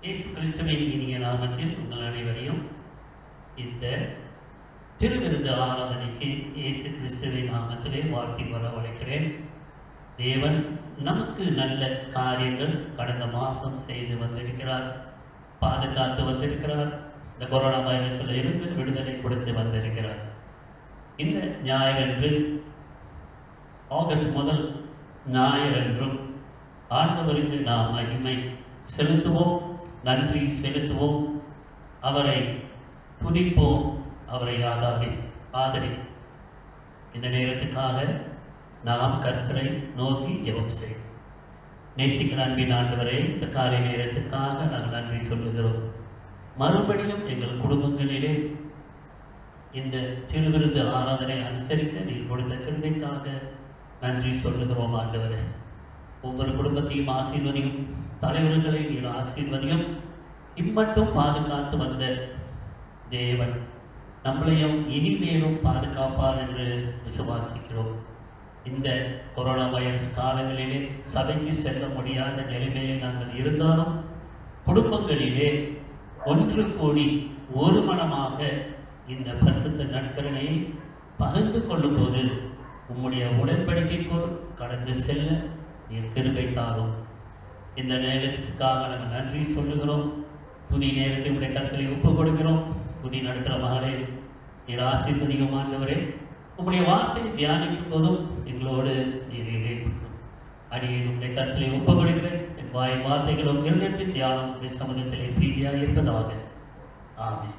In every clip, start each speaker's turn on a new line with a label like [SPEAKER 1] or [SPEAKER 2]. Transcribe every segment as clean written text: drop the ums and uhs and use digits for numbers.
[SPEAKER 1] இயேசு கிறிஸ்துவின் இனிய நாமத்தில் உங்கள் அனைவரையும் இந்த திருவிருந்து ஆராதனைக்கு இயேசு கிறிஸ்துவின் நாமத்திலே வாழ்த்தி வரவழைக்கிறேன். தேவன் நமக்கு நல்ல காரியங்கள் கடந்த மாதம் செய்து வந்திருக்கிறார், பாதுகாத்து வந்திருக்கிறார். இந்த கொரோனா வைரஸில் இருந்து விடுதலை கொடுத்து வந்திருக்கிறார். இந்த ஞாயிறன்று ஆகஸ்ட் முதல் ஞாயிறன்றும் ஆண்டவருக்கு நாம் மகிமை செலுத்துவோம், நன்றி செலுத்துவோம், அவரை துதிப்போம், அவரை ஆதரி. இந்த நேரத்துக்காக நாம் கர்த்தரை நோக்கி ஜெபம் செய்வோம். நேசிக்கிற அன்பின் ஆண்டவரே, இந்த காலை நேரத்துக்காக நாங்கள் நன்றி சொல்லுகிறோம். மறுபடியும் எங்கள் குடும்பங்களிலே இந்த திருவிருந்து ஆராதனை அனுசரிக்க நீர் கொடுத்த கிருபைக்காக நன்றி சொல்லுகிறோம். ஆண்டவரே, ஒவ்வொரு குடும்பத்தையும் ஆசீர்வதியும், தலைவர்களை நீர் ஆசீர்வதியும். இம்மட்டும் பாதுகாத்து வந்த தேவன் நம்மளையும் இனிமேலும் பாதுகாப்பார் என்று விசுவாசிக்கிறோம். இந்த கொரோனா வைரஸ் காலங்களிலே சபைக்கு செல்ல முடியாத நிலைமையில் நாங்கள் இருந்தாலும் குடும்பங்களிலே ஒன்று கூடி ஒரு மனமாக இந்த பரிசுத்த நற்கருணையை பகிர்ந்து கொள்ளும் போது உம்முடைய உடன்படிக்கைக்குள் கடந்து செல்ல நீர் கிருபை தாரும். இந்த நேரத்துக்காக நாங்கள் நன்றி சொல்லுகிறோம். துணி நேரத்தை உடைய கருத்திலே ஒப்பு கொடுக்கிறோம். துணி நடத்துகிற மகளே நீர் ஆசீர்வதிக்கும். ஆண்டவரே, உம்முடைய வார்த்தையை தியானிக்கும் போதும் எங்களோடு நீர் இடைப்படும். அடியை உடைய கருத்திலே ஒப்பு கொடுக்கிறேன். என் வாய் வார்த்தைகளும் இருதயத்தின் தியானம் உடைய சமூகத்திலே பிரீதியாக இருப்பதாக. ஆமென்.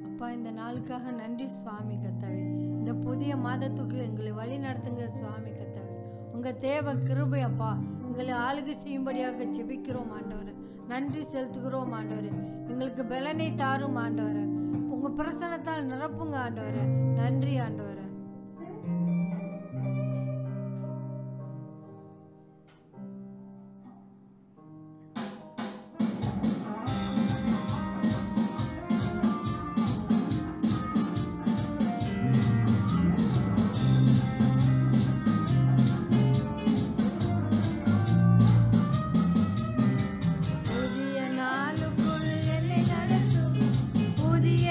[SPEAKER 2] அப்பா, இந்த நாளுக்காக நன்றி சுவாமி கர்த்தாவே. இந்த புதிய மாதத்துக்கு எங்களை வழி நடத்துங்க சுவாமி கர்த்தாவே. உங்கள் தேவ கிருபை அப்பா எங்களை ஆளுகை செய்யும்படியாக ஜெபிக்கிறோம் ஆண்டவரே. நன்றி செலுத்துகிறோம் ஆண்டவரே. எங்களுக்கு பலனை தாரும் ஆண்டவரே. உங்கள் பிரசன்னத்தால் நிரப்புங்க ஆண்டவரே. நன்றி ஆண்டவரே. புதிய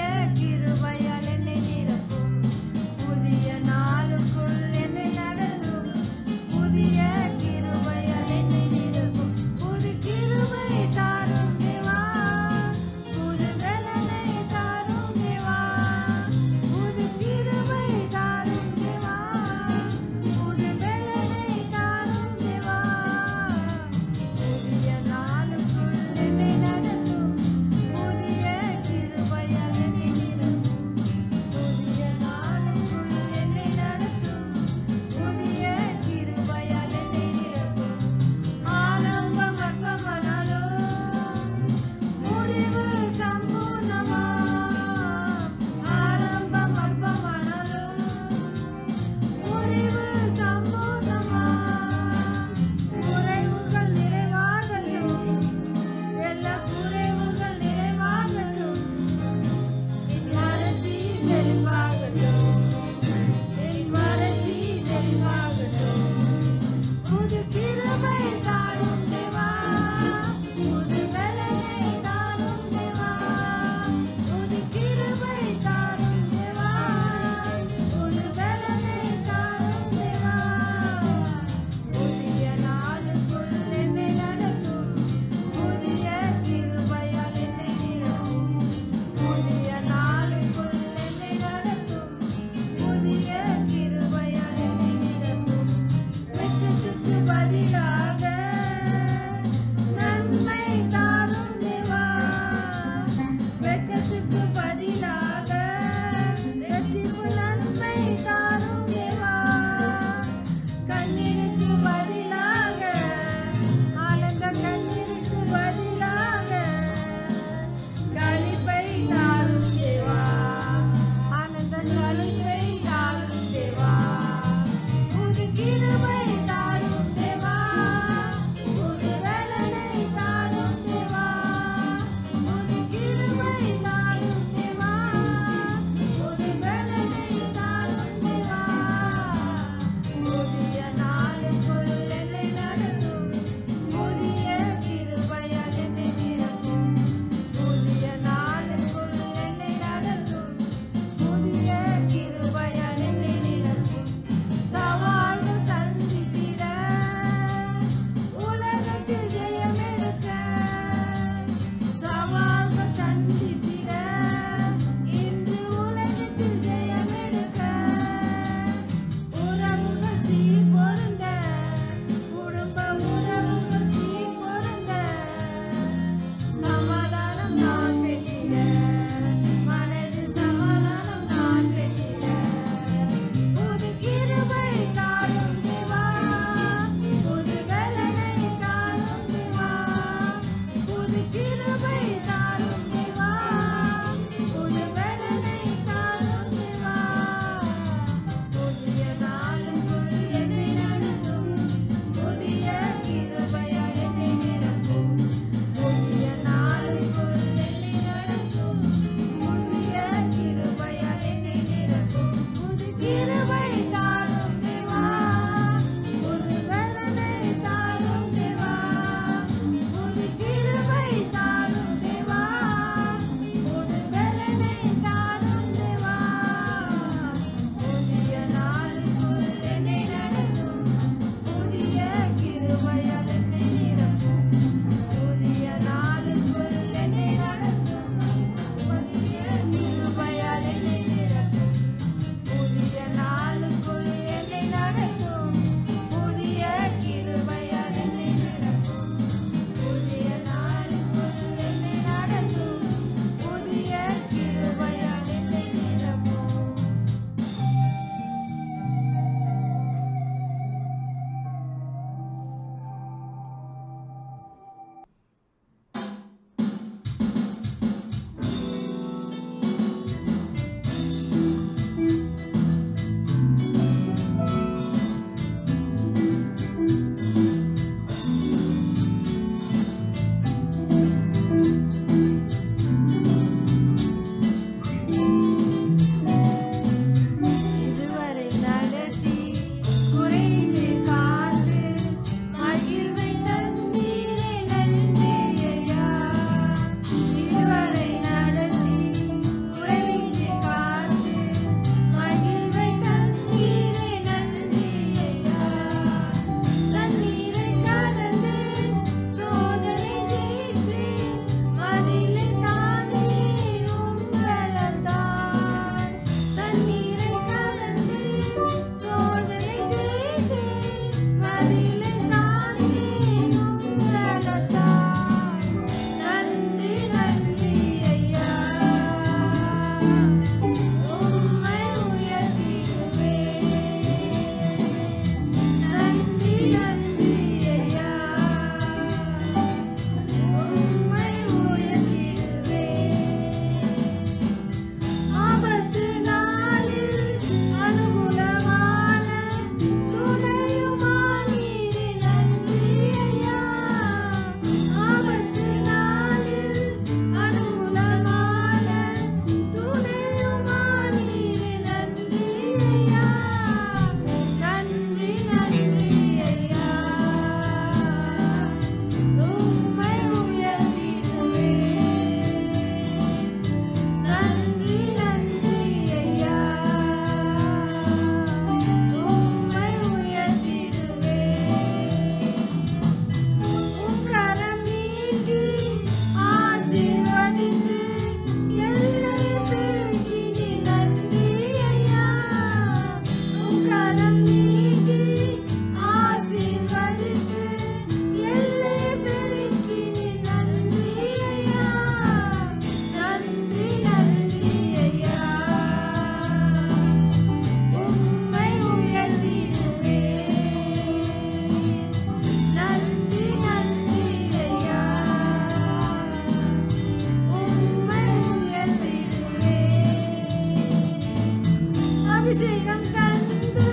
[SPEAKER 2] அபிஷேகம் தந்து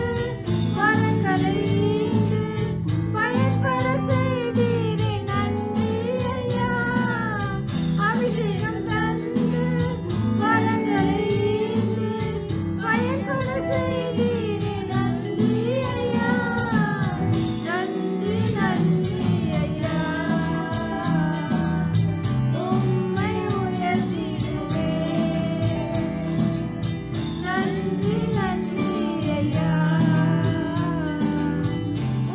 [SPEAKER 2] வரங்களை ஈந்து பயன்பட செய்தீரே நன்றி ஐயா. அபிஷேகம் தந்து வரங்களை ஈந்து பயன்பட செய்தீரே நன்றி ஐயா. நன்றி நன்றி ஐயா. உம்மை உயர்த்திடுவேன். நன்றி நன்றி ஐயா.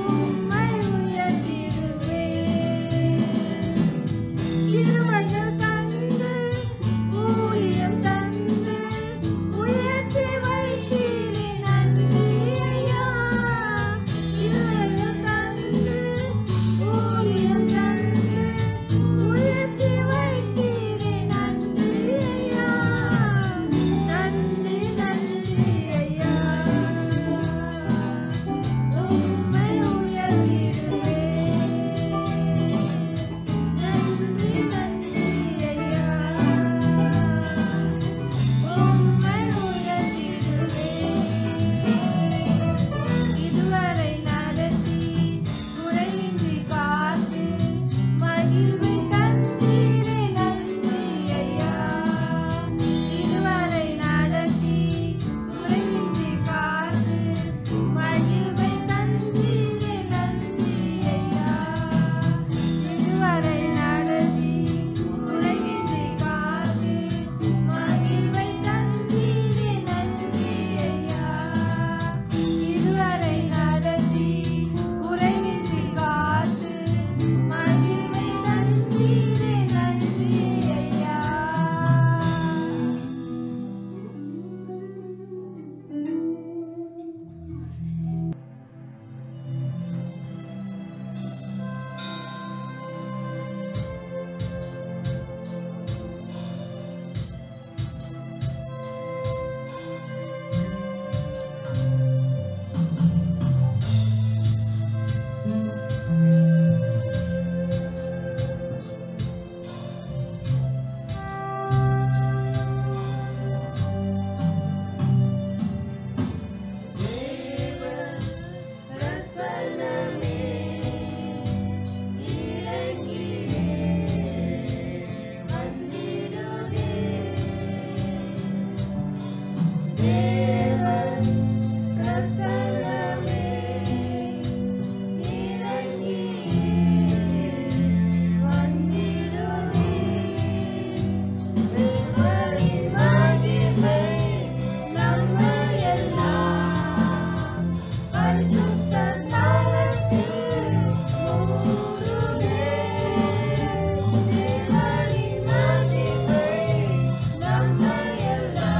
[SPEAKER 2] உம்மை உயர்த்திடுவேன். கிருபைகள் தந்து ஊழியம் தந்து உயர்த்தி வைத்தீரே நன்றி ஐயா. கிருபைகள் தந்து ஊழியம் தந்து உயர்த்தி வைத்தீரே நன்றி ஐயா. நன்றி நன்றி ஐயா. உம்மை உயர்த்திடுவேன். நன்றி நன்றி ஐயா. உம்மை உயர்த்திடுவேன். இதுவரை நடத்தி குறையின்றி காத்து மகிழ்வை தந்தீரே நன்றி ஐயா. இதுவரை நடத்தி குறையின்றி காத்து மகிழ்வை தந்தீரே நன்றி ஐயா. இதுவரை நடத்தி குறையின்றி காத்து மகிழ்வை தந்தீரே நன்றி ஐயா. இதுவரை நடத்தி குறையின்றி காத்து மகிழ்வை தந்தீரே நன்றி ஐயா. பிரசன்னமே இறங்கியே வந்திடுதே. தேவ பிரசன்னமே இறங்கியே வந்திடுதே. தேவனின் மகிமை நம்மையெல்லாம் பரிசுத்த ஸ்தலத்தில் மூடுதே. தேவனின் மகிமை நம்மையெல்லாம்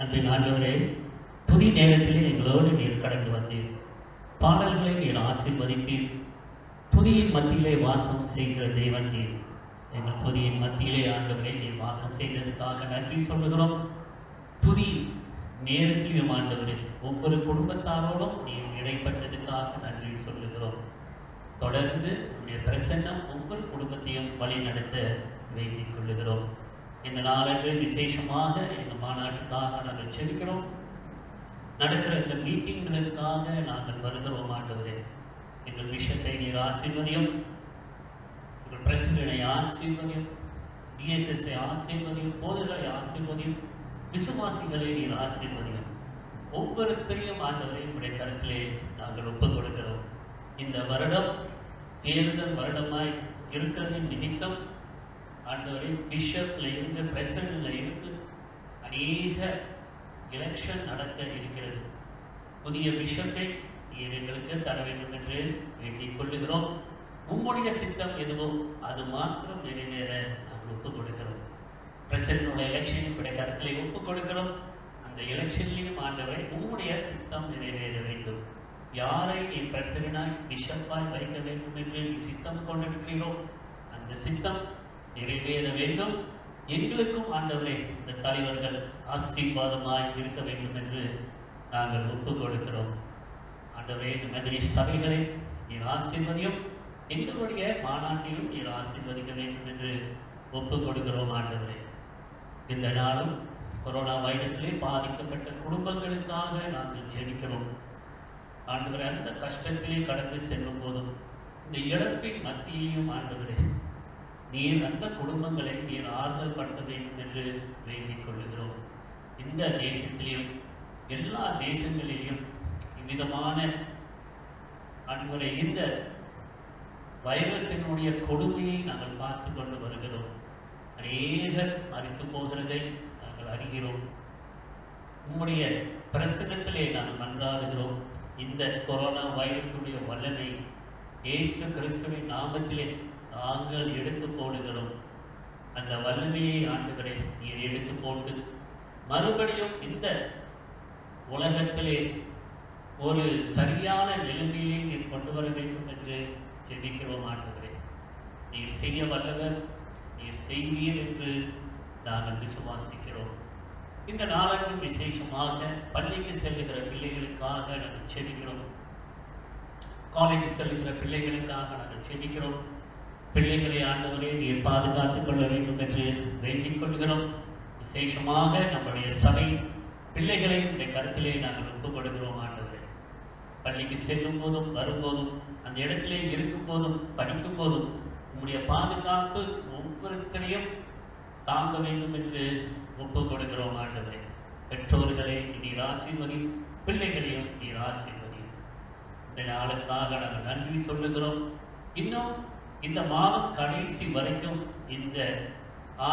[SPEAKER 1] அன்பின் ஆண்டவரே, துதி நேரத்திலே எங்களோடு நீர் கடந்து வந்தீர். பாடல்களை நீர் ஆசீர்வதிப்பீர். துதியின் மத்தியிலே வாசம் செய்கிற தேவன் நீர். எங்கள் துதியின் மத்தியிலே ஆண்டவரே நீர் வாசம் செய்ததற்காக நன்றி சொல்லுகிறோம். துதி நேரத்திலும் ஆண்டவரே ஒவ்வொரு குடும்பத்தாரோடும் நீர் இடைப்பட்டதுக்காக நன்றி சொல்லுகிறோம். தொடர்ந்து உன்னுடைய பிரசன்னம் ஒவ்வொரு குடும்பத்தையும் வழி நடத்த வேண்டிக் கொள்ளுகிறோம். இந்த நாளன்று விசேஷமாக எங்கள் மாநாட்டுக்காக நாங்கள் செபிக்கிறோம். நடக்கிற இந்த மீட்டிங்களுக்காக நாங்கள் வருகிறோம். ஆண்டவரே, எங்கள் விஷயத்தை நீர் ஆசீர்வதியும், எங்கள் பிரசிடனை ஆசீர்வதியும், டிஎஸ்எஸ்ஐ ஆசீர்வதியும், போதர்களை ஆசீர்வதியும், விசுவாசிகளை நீர் ஆசீர்வதியும். ஒவ்வொருத்தரையும் ஆண்டவரை உடைய கருத்திலே நாங்கள் ஒப்புக் கொடுக்கிறோம். இந்த வருடம் தேர்தல் வருடமாய் இருக்கிறதின் நிமித்தம் ஆண்டவரை பிஷப்ல இருந்து பிரசிடன்ட்ல இருந்து அநேக எலெக்ஷன் நடக்க இருக்கிறது. புதிய பிஷப்பை நீர் எங்களுக்கு தர வேண்டும் என்று வேண்டிக் கொள்ளுகிறோம். உம்முடைய சித்தம் எதுவோ அது மாத்திரம் நிறைவேற நாங்கள் ஒப்புக் கொடுக்கிறோம். பிரசிடண்டோட எலெக்ஷன் இப்படி கருத்திலே ஒப்புக் கொடுக்கிறோம். அந்த எலெக்ஷன்லையும் ஆண்டவரை உம்முடைய சித்தம் நிறைவேற வேண்டும். யாரை நீ பிரசிடனாய் பிஷப்பாய் வைக்க வேண்டும் என்று நீ சித்தம் கொண்டிருக்கிறீரோ அந்த சித்தம் நிறைவேற வேண்டும். எங்களுக்கும் ஆண்டவரே இந்த தலைவர்கள் ஆசீர்வாதமாய் இருக்க வேண்டும் என்று நாங்கள் ஒப்புக் கொடுக்கிறோம். ஆண்டவரே, இந்த மாதிரி சபைகளை நீர் ஆசீர்வதியும், எங்களுடைய மாநாட்டிலும் நீர் ஆசீர்வதிக்க வேண்டும் என்று ஒப்புக் கொடுக்கிறோம். ஆண்டவரே, இந்த நாளும் கொரோனா வைரஸிலே பாதிக்கப்பட்ட குடும்பங்களுக்காக நாங்கள் ஜெபிக்கிறோம். ஆண்டவரே, அந்த கஷ்டத்திலே கடந்து செல்லும் போதும் இந்த இழப்பின் மத்தியிலையும் ஆண்டவரே நீர் அந்த குடும்பங்களை நீர் ஆறுதல் படுத்த வேண்டும் என்று வேண்டிக் கொள்ளுகிறோம். இந்த தேசத்திலையும் எல்லா தேசங்களிலும் இவ்விதமான ஆண்டவரே இந்த வைரஸினுடைய கொடுமையை நாங்கள் பார்த்து கொண்டு வருகிறோம். அநேகர் மரித்து போகிறதை நாங்கள் அறிகிறோம். உம்முடைய பிரசன்னத்திலே நாங்கள் மன்றாடுகிறோம். இந்த கொரோனா வைரஸுடைய வல்லமை இயேசு கிறிஸ்துவின் நாமத்திலே நாங்கள் எடுத்து போடுகிறோம். அந்த வல்லமையை ஆண்டவரை நீர் எடுத்து போட்டு மறுபடியும் இந்த உலகத்திலே ஒரு சரியான நிலைமையை நீர் கொண்டு வர வேண்டும் என்று ஜெபிக்கிறோம். ஆண்டவரே, நீர் செய்ய வல்லவர், நீர் செய்வீர் என்று நாங்கள் விசுவாசிக்கிறோம். இந்த நாளன்று விசேஷமாக பள்ளிக்கு செல்லுகிற பிள்ளைகளுக்காக நாங்கள் செபிக்கிறோம். காலேஜ் செல்லுகிற பிள்ளைகளுக்காக நாங்கள் செபிக்கிறோம். பிள்ளைகளை ஆண்டவரே நீர் பாதுகாத்துக் கொள்ள வேண்டும் என்று வேண்டிக் கொள்கிறோம். விசேஷமாக நம்முடைய சபை பிள்ளைகளை இந்த கருத்திலே நாங்கள் ஒப்புக் கொடுக்கிறோம். ஆண்டவரே, பள்ளிக்கு செல்லும் போதும் வரும்போதும் அந்த இடத்திலே இருக்கும் போதும் படிக்கும் போதும் உங்களுடைய பாதுகாப்பு ஒவ்வொருத்தரையும் தாங்க வேண்டும் என்று ஒப்புக் கொடுக்கிறோம் ஆண்டவரே. பெற்றோர்களை நீர் ஆசீர்வதி, பிள்ளைகளையும் நீர் ஆசீர்வதி. இந்த நாளுக்காக நாங்கள் நன்றி சொல்லுகிறோம். இன்னும் இந்த மாதம் கடைசி வரைக்கும் இந்த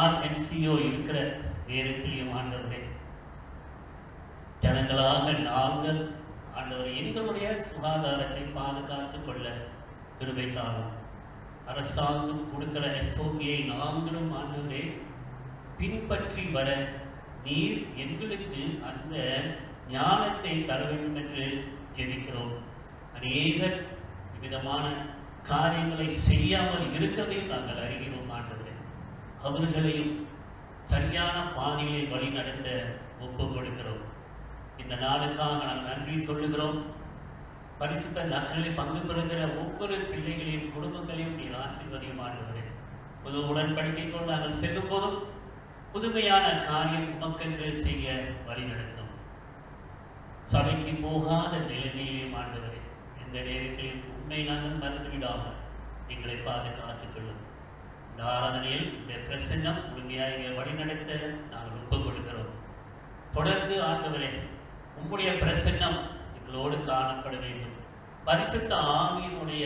[SPEAKER 1] RNCO இருக்கிற நேரத்திலையும் ஆண்டவரே, ஜனங்களாக நாங்கள் ஆண்டவரை எங்களுடைய சுகாதாரத்தை பாதுகாத்துக் கொள்ள கிருபைக்காக அரசாங்கம் கொடுக்கிற SOPயை நாங்களும் ஆண்டவரே பின்பற்றி வர நீர் எங்களுக்கு அந்த ஞானத்தை தர வேண்டும் என்று ஜெபிக்கிறோம். அநேகர் விதமான காரியங்களை செய்யாமல் இருக்கிறதையும் நாங்கள் அறிகிறோம் ஆண்டவரே. அவர்களையும் சரியான பாதையை வழி நடத்த ஒப்புக் கொடுக்கிறோம். இந்த நாளுக்காக நாங்கள் நன்றி சொல்லுகிறோம். பரிசுத்த நாட்களில் பங்கு பெறுகிற ஒவ்வொரு பிள்ளைகளையும் குடும்பங்களையும் நீர் ஆசீர்வதியும் ஆண்டவரே. புது உடன்படிக்கைக்குள் நாங்கள் செல்லும் போதும் புதுமையான காரியம் உமக்கென்று செய்ய வழி நடத்தும். சபைக்கு போகாத நிலைமையிலும் ஆண்டவரே, இந்த நேரத்தில் உண்மை நாங்கள் மறந்துவிடாமல் எங்களை பாதுகாத்துக் கொள்ளும். இந்த ஆராதனையில் இந்த பிரசன்னம் முழுமையாக வழிநடத்த நாங்கள் ஒப்புக் கொடுக்கிறோம். தொடர்ந்து ஆண்டவரே உம்முடைய பிரசன்னம் எங்களோடு காணப்பட வேண்டும். பரிசுத்த ஆவியினுடைய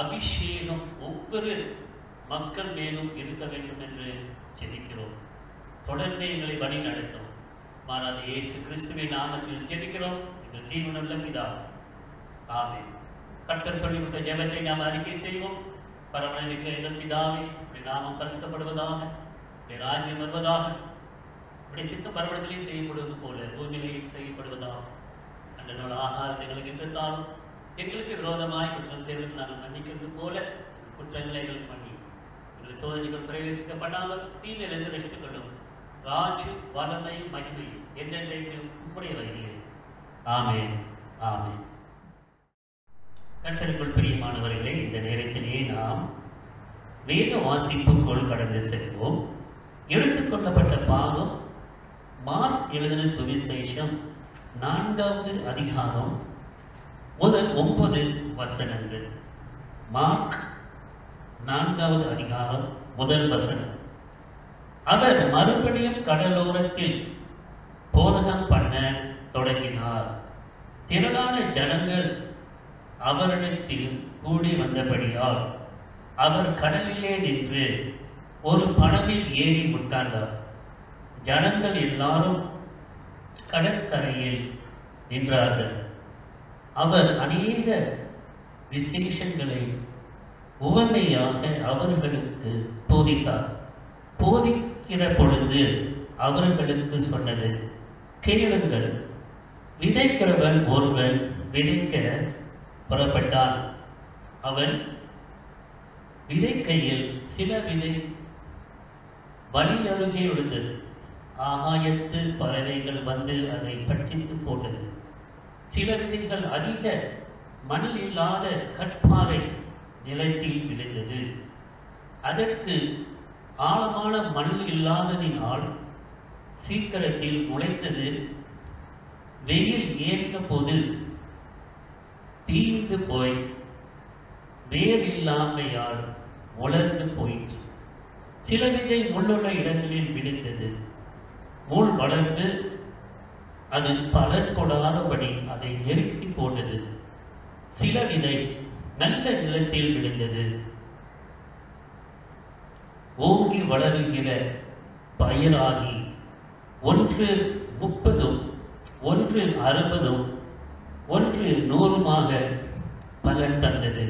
[SPEAKER 1] அபிஷேகம் ஒவ்வொரு மக்கள் மேலும் இருக்க வேண்டும் என்று ஜெபிக்கிறோம். தொடர்ந்து எங்களை வழி நடத்தும். மாறாத இயேசு கிறிஸ்துவின் நாமத்தில் ஜெபிக்கிறோம் எங்கள் ஜீவனுள்ள பிதாவே, ஆமென். கர்த்தர் சொல்லிவிட்ட ஜெபத்தை நாம் அறிக்கை செய்வோம். பரமனில் எங்கள் பிதாவே, உடைய நாமம் பரிசுத்தப்படுவதாக, உடைய ராஜ்யம் வருவதாக, உடைய சித்தம் பரவடத்திலே செய்யப்படுவது போல பூமியிலேயும் செய்யப்படுவதாக. அன்றோட ஆகாரத்தை எங்களுக்கு இன்றுத்தாலும் எங்களுக்கு விரோதமாய் குற்றம் செய்வதற்கு நாங்கள் மன்னிக்கிறது போல குற்றங்களை எங்களுக்கு பண்ணி எங்கள் சோதனைகள் பிரவேசிக்கப்படாமல் தீமையிலிருந்து ரசித்துக் கொள்ளும். ராஜ்யம் வல்லமை மகிமை என்றென்றைக்கும் உம்முடைய வகையிலே. ஆமென், ஆமென். கர்த்தருக்குள் பிரியமானவர்களே, இந்த நேரத்திலே நாம் வேத வாசிப்புக்குள் கடந்து செல்வோம். எடுத்துக்கொள்ளப்பட்ட பாகம் மார்க் எழுதின சுவிசேஷம் 4வது அதிகாரம் முதல் 9 வசனங்கள். மார்க் 4வது அதிகாரம் முதல் வசனம். அவர் மறுபடியும் கடலோரத்தில் போதகம் பண்ண தொடங்கினார். திரளான ஜனங்கள் அவரிடத்தில் கூடி வந்தபடியால் அவர் கடலிலே நின்று ஒரு படவில் ஏறி உட்கார்ந்தார். ஜனங்கள் எல்லாரும் கடற்கரையில் நின்றார்கள். அவர் அநேக விசேஷங்களை உவமையாக அவர்களுக்கு போதித்தார். போதிக்கிற பொழுது அவர்களுக்கு சொன்னது, கேளுங்கள். விதைக்கிறவன் ஒருவன் விதைக்க புறப்பட்டான். அவன் விதைக்கையில் சில விதை வழி அருகே விழுந்தது. ஆகாயத்து பறவைகள் வந்து அதை பட்சித்து போட்டது. சில விதைகள் அதிக மண் இல்லாத கற்பாறை நிலத்தில் விழுந்தது. அதற்கு ஆழமான மண் இல்லாததினால் சீக்கிரத்தில் முளைத்தது. வெயில் ஏறின போது தீர்ந்து போய் வேர் இல்லாமையால் உலர்ந்து போயிற்று. சில விதை முள்ளுள்ள இடங்களில் விழுந்தது. முள் வளர்ந்து அது பலன் கொடாதபடி அதை நெருக்கி போட்டது. சில விதை நல்ல நிலத்தில் விழுந்தது. ஓங்கி வளருகிற பயிராகி ஒன்று 30, ஒன்று 60, ஒன்று 100 பலன் தந்தது.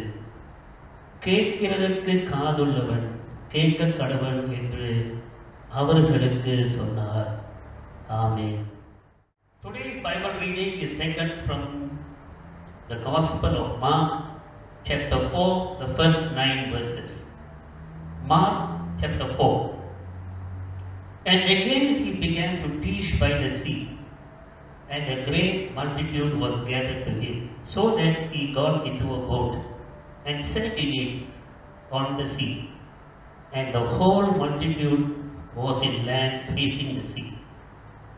[SPEAKER 1] கேட்கிறதற்கு காதுள்ளவன் கேட்க கடவன் என்று அவர்களுக்கு சொன்னார். ஆமென். Today's Bible reading is taken from the Gospel of Mark, chapter 4, the first 9 verses. Mark chapter 4. And again he began to teach by the sea, and a great multitude was gathered to him, so that he got into a boat and sat in it on the sea. And the whole multitude was in land facing the sea.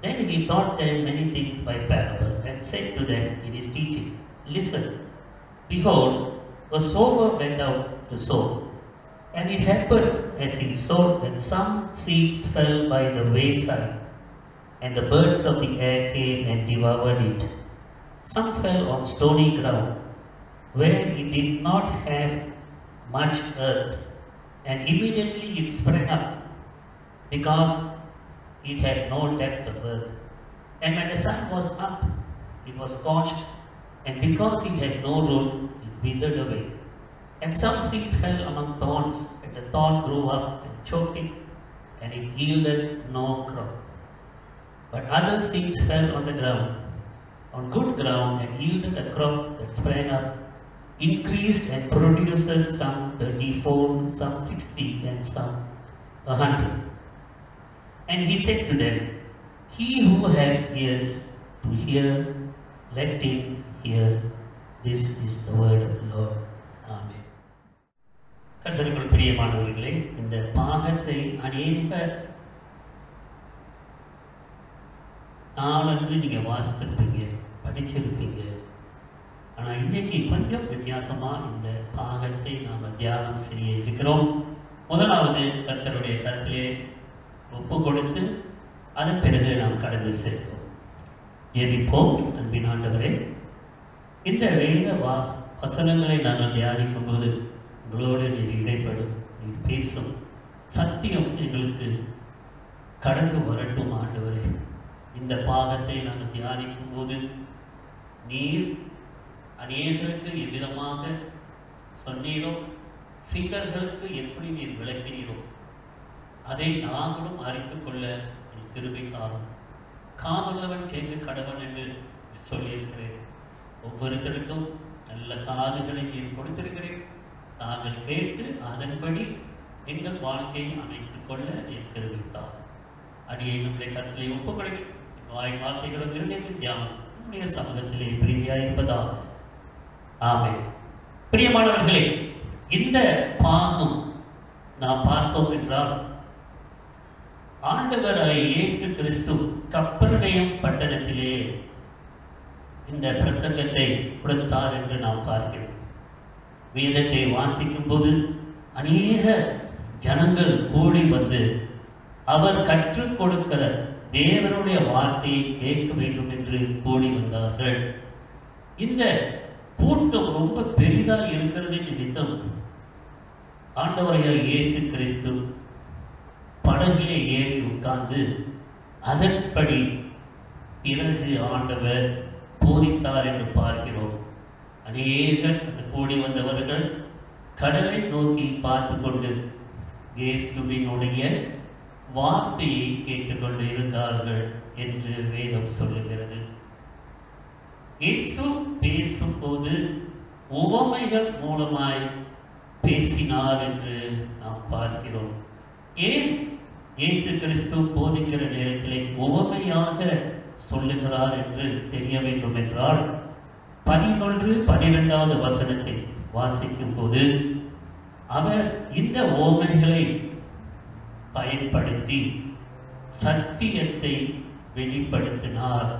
[SPEAKER 1] Then he taught them many things by parable, and said to them in his teaching, Listen, behold, a sower went out to sow. And it happened as he sowed that some seeds fell by the wayside, and the birds of the air came and devoured it. Some fell on stony ground, where it did not have much earth, and immediately it sprang up, because it had no depth of earth. And when the sun was up, it was scorched, and because it had no root, it withered away. And some seed fell among thorns, and the thorn grew up and choked it, and it yielded no crop. But other seeds fell on the ground, on good ground, and yielded a crop that sprang up, increased, and produces some 30-fold, some 60, and some 100. And he said to them, He who has ears to hear, let him hear. This is the word of the Lord. Amen. கர்த்தருக்குள் பிரியமானவர்களே, இந்த பாகத்தை அநேக நாளன்று நீங்கள் வாசித்திருப்பீங்க, படிச்சிருப்பீங்க. ஆனால் இன்றைக்கு கொஞ்சம் வித்தியாசமாக இந்த பாகத்தை நாம் தியானம் செய்ய இருக்கிறோம். முதலாவது கர்த்தருடைய கருத்திலே ஒப்பு கொடுத்து அதன் பிறகு நாம் கடந்து செல்வோம். ஜெபிப்போம். அன்பின் ஆண்டவரே, இந்த வேத வசனங்களை நாங்கள் தியானிக்கும் போது உங்களோடு நீர் இடைப்படும், நீர் பேசும் சத்தியம் எங்களுக்கு கடந்து வரட்டும். ஆண்டவரே, இந்த பாகத்தை நாங்கள் தியானிக்கும் போது நீர் அநேகருக்கு எவ்விதமாக சொன்னீரோ, சீடர்களுக்கு எப்படி நீர் விளக்கினீரோ, அதை நாங்களும் அறிந்து கொள்ள கிருபைக்காகும். காதுள்ளவன் கேட்க கடவன் என்று சொல்லியிருக்கிறேன். ஒவ்வொருத்தருக்கும் நல்ல காதுகளை நீர் கொடுத்திருக்கிறேன். நாங்கள் கேட்டு அதன்படி எங்கள் வாழ்க்கையை அமைத்துக் கொள்ள நீர் கிருபைத்தார். அடியை நம்முடைய கருத்திலே ஒப்புக்கொடுங்க. வாய் வார்த்தைகளும் இருந்ததின் தியானம் நம்முடைய சமூகத்திலே பிரீதியாயிருப்பதாக. ஆமென். பிரியமானவர்களே, இந்த பாகம் நாம் பார்த்தோம் என்றால், ஆண்டவராகிய இயேசு கிறிஸ்து கப்பர்நேயம் பட்டணத்திலே இந்த பிரசங்கத்தை கொடுத்தார் என்று நாம் பார்க்கிறோம். வேதத்தை வாசிக்கும் போது அநேக ஜனங்கள் கூடி வந்து அவர் கற்றுக் கொடுக்கிற தேவனுடைய வார்த்தையை கேட்க வேண்டும் என்று கூடி வந்தார்கள். இந்த கூட்டம் ரொம்ப பெரிதாக இருக்கிறது நிமித்தம் ஆண்டவராகிய இயேசு கிறிஸ்து படகிலே ஏறி உட்கார்ந்து அதன்படி பிறகு ஆண்டவர் போதித்தார் என்று பார்க்கிறோம். அநேகர் அந்த கூடி வந்தவர்கள் கடலை நோக்கி பார்த்து கொண்டு இயேசுவினுடைய வார்த்தையை கேட்டுக்கொண்டு இருந்தார்கள் என்று வேதம் சொல்லுகிறது. இயேசு பேசும்போது உவமைகள் மூலமாய் பேசினார் என்று நாம் பார்க்கிறோம். ஏன் இயேசு கிறிஸ்து போதிக்கிற நேரத்திலே உவமையாக சொல்லுகிறார் என்று தெரிய வேண்டும் என்றால், 11-12 வசனத்தை வாசிக்கும் போது அவர் இந்த உவமைகளை பயன்படுத்தி சத்தியத்தை வெளிப்படுத்தினார்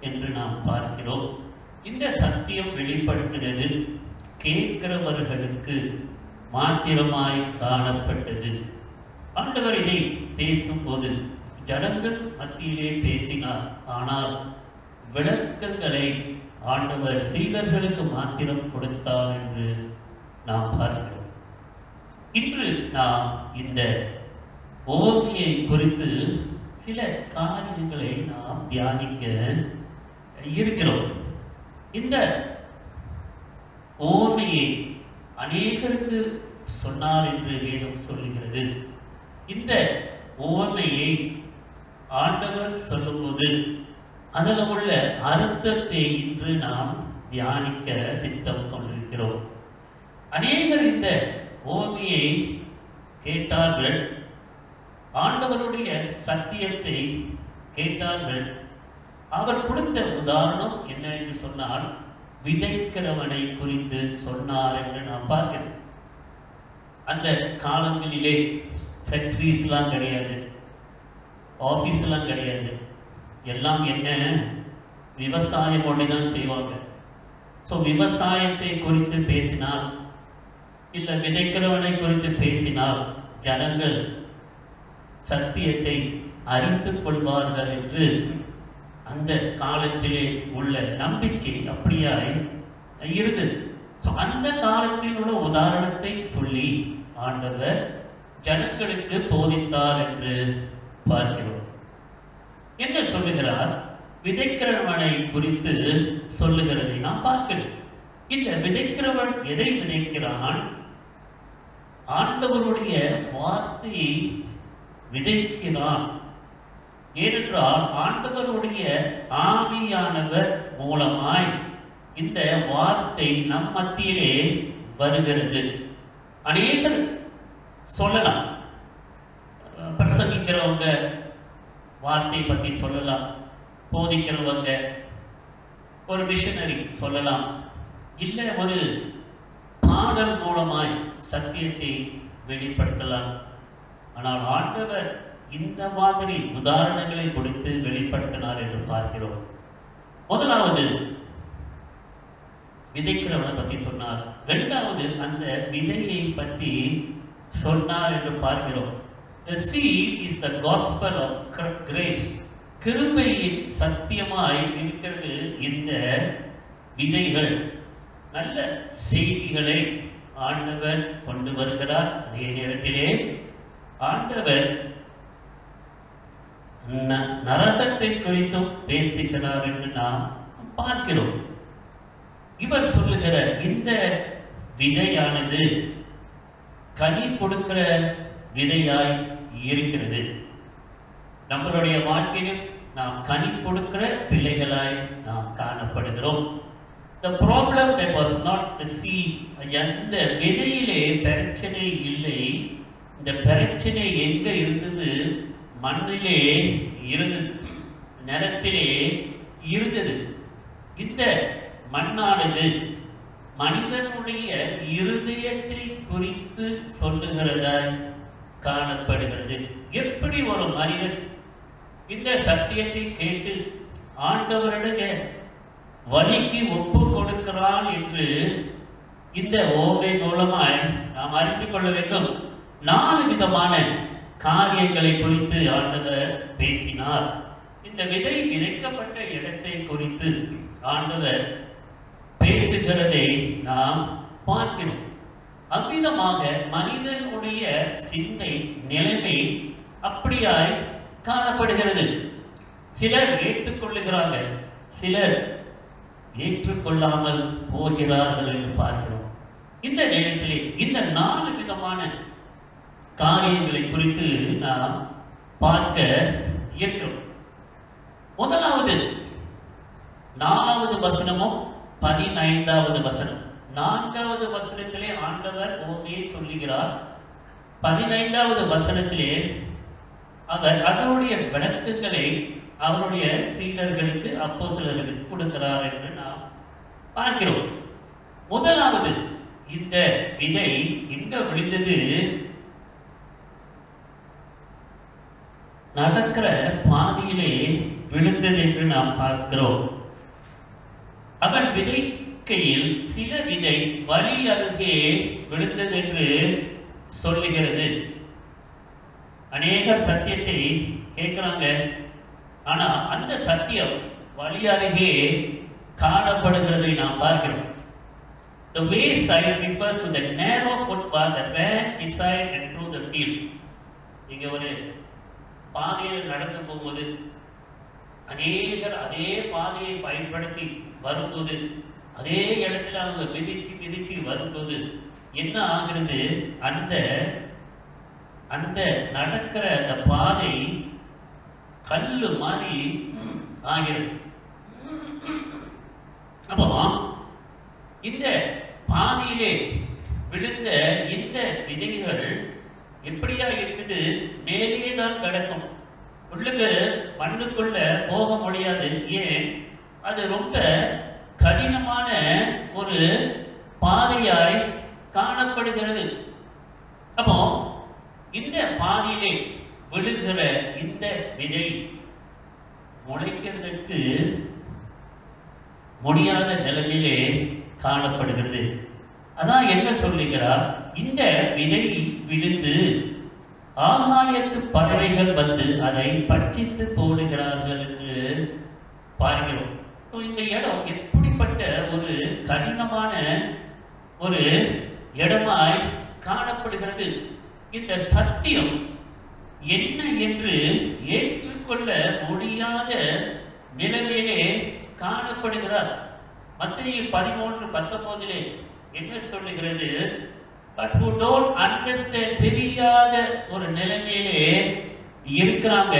[SPEAKER 1] என்று நாம் பார்க்கிறோம். இந்த சத்தியம் வெளிப்படுத்தினது கேட்கிறவர்களுக்கு மாத்திரமாய் காணப்பட்டது. ஆண்டவர் இதை பேசும்போது ஜனங்கள் மத்தியிலே பேசினார். ஆனால் விளக்கங்களை ஆண்டவர் சீடர்களுக்கு மாத்திரம் கொடுத்தார் என்று நாம் பார்க்கிறோம். இன்று நாம் இந்த ஓமையை குறித்து சில காரியங்களை நாம் தியானிக்க இருக்கிறோம். இந்த ஓமையை அநேகருக்கு சொன்னார் என்று வேதம் சொல்லுகிறது. இந்த ஓமையை ஆண்டவர் சொல்லும்போது அதில் உள்ள அர்த்தத்தை இன்று நாம் தியானிக்க சித்தம் கொண்டிருக்கிறோம். அநேகர் இந்த ஓமையை கேட்டார்கள், ஆண்டவருடைய சத்தியத்தை கேட்டார்கள். அவர் கொடுத்த உதாரணம் என்ன என்று சொன்னால், விதைக்கிறவனை குறித்து சொன்னார் என்று நாம் பார்க்கிறோம். அந்த காலங்களிலே ஃபேக்ட்ரிஸ்லாம் கிடையாது, ஆஃபீஸ்லாம் கிடையாது. எல்லாம் என்ன, விவசாயம் ஒன்று தான் செய்வாங்க. ஸோ விவசாயத்தை குறித்து பேசினால் இல்லை விதைக்கிறவனை குறித்து பேசினால் ஜனங்கள் சத்தியத்தை அறிந்து கொள்வார்கள் என்று அந்த காலத்திலே உள்ள நம்பிக்கை அப்படியாய் இருந்தது. ஸோ அந்த காலத்தில் உள்ள உதாரணத்தை சொல்லி ஆண்டவர் ஜனங்களுக்கு போதித்தார் என்று பார்க்கிறோம். என்ன சொல்லுகிறார்? விதைக்கிறவனை குறித்து சொல்லுகிறதை நாம் பார்க்கிறோம். இந்த விதைக்கிறவன் எதை விதைக்கிறான்? ஆண்டவருடைய வார்த்தையை விதைக்கிறான். ஏனென்றால் ஆண்டவருடைய ஆவியானவர் மூலமாய் இந்த வார்த்தை நம் மத்தியிலே வருகிறது. அநேகர் சொல்லலாம், பிரசங்கிக்கிறவங்க வார்த்தையை பற்றி சொல்லலாம், போதிக்கிறவங்க ஒரு மிஷனரி சொல்லலாம், இல்லை ஒரு பாடல் மூலமாய் சத்தியத்தை வெளிப்படுத்தலாம். ஆனால் ஆண்டவர் இந்த மாதிரி உதாரணங்களை கொடுத்து வெளிப்படுத்தினார் என்று பார்க்கிறோம். முதலாவது விதைக்கிறவனை பற்றி சொன்னார். இரண்டாவது அந்த விதையை பற்றி சொன்னார் என்று பார்க்கிறோம். The seed is the gospel of grace. கிருபையின் சத்தியமாய் இருக்கிறது இந்த விதைகள். நல்ல செய்திகளை ஆண்டவர் கொண்டு வருகிறார். அதே நேரத்திலே ஆண்டவர் நரகத்தை குறித்தும் பேசுகிறார் என்று நாம் பார்க்கிறோம். இவர் சொல்லுகிற இந்த விதையானது கனி கொடுக்கிற விதையாய் இருக்கிறது. நம்மளுடைய வாழ்க்கையில் நாம் கனி கொடுக்கிற பிள்ளைகளாய் நாம் காணப்படுகிறோம். The problem that was not the seed. அந்த விதையிலே பிரச்சனை இல்லை. இந்த பிரச்சனை எங்க இருந்தது? மண்ணிலே இருந்தது, நிலத்திலே இருந்தது. இந்த மண்ணானது மனிதனுடைய இருதயத்தை குறித்து சொல்லுகிறதாய் காணப்படுகிறது. எப்படி ஒரு மனிதன் இந்த சத்தியத்தை கேட்டு ஆண்டவருடைய வழிக்கு ஒப்பு கொடுக்கிறான் என்று இந்த ஓமை மூலமாய் நாம் அறிந்து கொள்ள வேண்டும். 4 விதமான காரியங்களை குறித்து ஆண்டவர் பேசினார். இந்த விதை விதைக்கப்பட்ட இடத்தை குறித்து ஆண்டவர் பேசுகிறதை நாம் பார்க்கிறோம். அவ்விதமாக மனிதனுடைய சிந்தை நிலைமை அப்படியாய் காணப்படுகிறது. சிலர் ஏற்றுக்கொள்ளுகிறார்கள், சிலர் ஏற்றுக்கொள்ளாமல் போகிறார்கள் என்று பார்க்கிறோம். இந்த நேரத்திலே இந்த 4 விதமான காரியங்களை குறித்து நாம் பார்க்க இருக்கிறோம். முதலாவது 4வது வசனமும் 15வது வசனம். 4வது வசனத்திலே ஆண்டவர் ஓமையை சொல்லுகிறார். 15வது வசனத்திலே அவர் அதனுடைய விளக்கங்களை அவருடைய சீடர்களுக்கு அப்போஸ்தலர்களுக்கு கொடுக்கிறார் என்று நாம் பார்க்கிறோம். முதலாவது இந்த விதை எங்க விழுந்தது? நடக்கிற பாதியிலே விழுந்தது என்று நாம் பார்க்கிறோம். அவன் விதைக்கையில் சில விதை வழி அருகே விழுந்தது என்று சொல்லுகிறது. அநேகர் சத்தியத்தை கேட்கிறாங்க, ஆனா அந்த சத்தியம் வழி அருகே காணப்படுகிறதை நாம் பார்க்கிறோம். The wayside refers to the narrow footpath that ran beside and through the fields. இங்க ஒரு பாதையில் நடந்து போகும்போது அநேகர் அதே பாதையை பயன்படுத்தி வரும்போது அதே இடத்துல அவங்க மிதிச்சு வரும்போது என்ன ஆகிறது? அந்த நடக்கிற அந்த பாதை கல்லு மாதிரி ஆகிறது. அப்போ இந்த பாதையிலே விழுந்த இந்த விதைகள் எப்படியா இருக்குது? மேலே தான் கிடக்கும், உள்ளுக்கு மண்ணுக்குள்ள போக முடியாது. ஏன்? அது ரொம்ப கடினமான ஒரு பாதையாய் காணப்படுகிறது. அப்போ இந்த பாதையிலே விழுகிற இந்த விதை முளைக்கிறதுக்கு முடியாத நிலைமையிலே காணப்படுகிறது. அதான் என்ன சொல்லுகிறார்? இந்த விதை விழுந்து ஆகாயத்து பறவைகள் வந்து அதை பட்சித்து போடுகிறார்கள் என்று பார்க்கிறோம். இந்த இடம் எப்படிப்பட்ட ஒரு கடினமான ஒரு இடமாய் காணப்படுகிறது. இந்த சத்தியம் என்ன என்று ஏற்றுக்கொள்ள முடியாத நிலைமையிலே காணப்படுகிறார். மத்தேயு 13:19 என்ன சொல்லுகிறது? பட் who don't understand, தெரியாத ஒரு நிலைமையிலே இருக்கிறாங்க.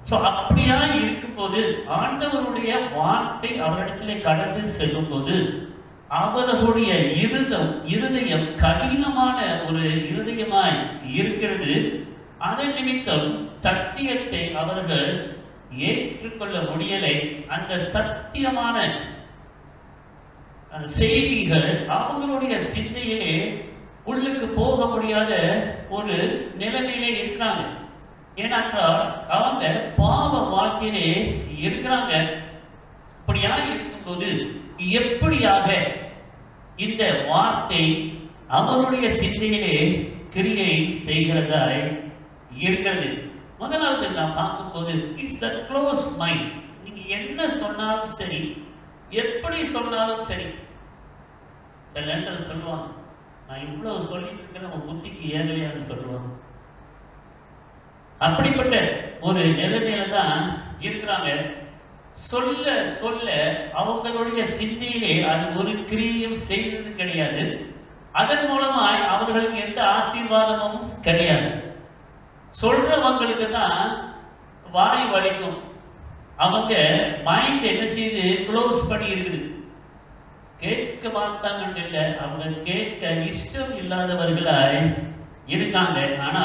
[SPEAKER 1] ஸோ அப்படியா இருக்கும்போது ஆண்டவருடைய வார்த்தை அவரிடத்திலே கடந்து செல்லும் போது அவர்களுடைய இருதயம் கடினமான ஒரு இருதயமாய் இருக்கிறது. அதன் நிமித்தம் சத்தியத்தை அவர்கள் ஏற்றுக்கொள்ள முடியலை. அந்த சத்தியமான செய்திகள் அவங்களுடைய சிந்தையிலே உள்ளுக்கு போக முடியாத ஒரு நிலைமையிலே இருக்கிறாங்க. ஏனென்றால் அவங்க பாவ வாழ்க்கையிலே இருக்கிறாங்க. அப்படியா இருக்கும்போது எப்படியாக இந்த வார்த்தை அவருடைய சிந்தையிலே கிரியை செய்கிறதாய் இருக்கிறது? முதலாவது நான் பார்க்கும்போது இட்ஸ் அ க்ளோஸ் மைண்ட். நீங்க என்ன சொன்னாலும் சரி, எப்படி சொன்னாலும் சரி, சில நேரத்தில் சொல்லுவாங்க, நான் இவ்வளவு சொல்லிட்டு இருக்கிறேன் உங்க புத்திக்கு ஏகலையான்னு சொல்லுவாங்க. அப்படிப்பட்ட ஒரு நிலைமையில தான் இருக்கிறாங்க. சொல்ல சொல்ல அவங்களுடைய சிந்தையிலே அது ஒரு கிரியும் செய்வது கிடையாது. அதன் மூலமாய் அவர்களுக்கு எந்த ஆசீர்வாதமும் கிடையாது. சொல்றவங்களுக்கு தான் வாய் வலிக்கும். அவங்க மைண்ட் என்ன செய்து க்ளோஸ் பண்ணி இருக்குது. கேட்க மாட்டாங்கன்னு இல்லை, அவங்க கேட்க இஷ்டம் இல்லாதவர்களாய் இருக்காங்க. ஆனா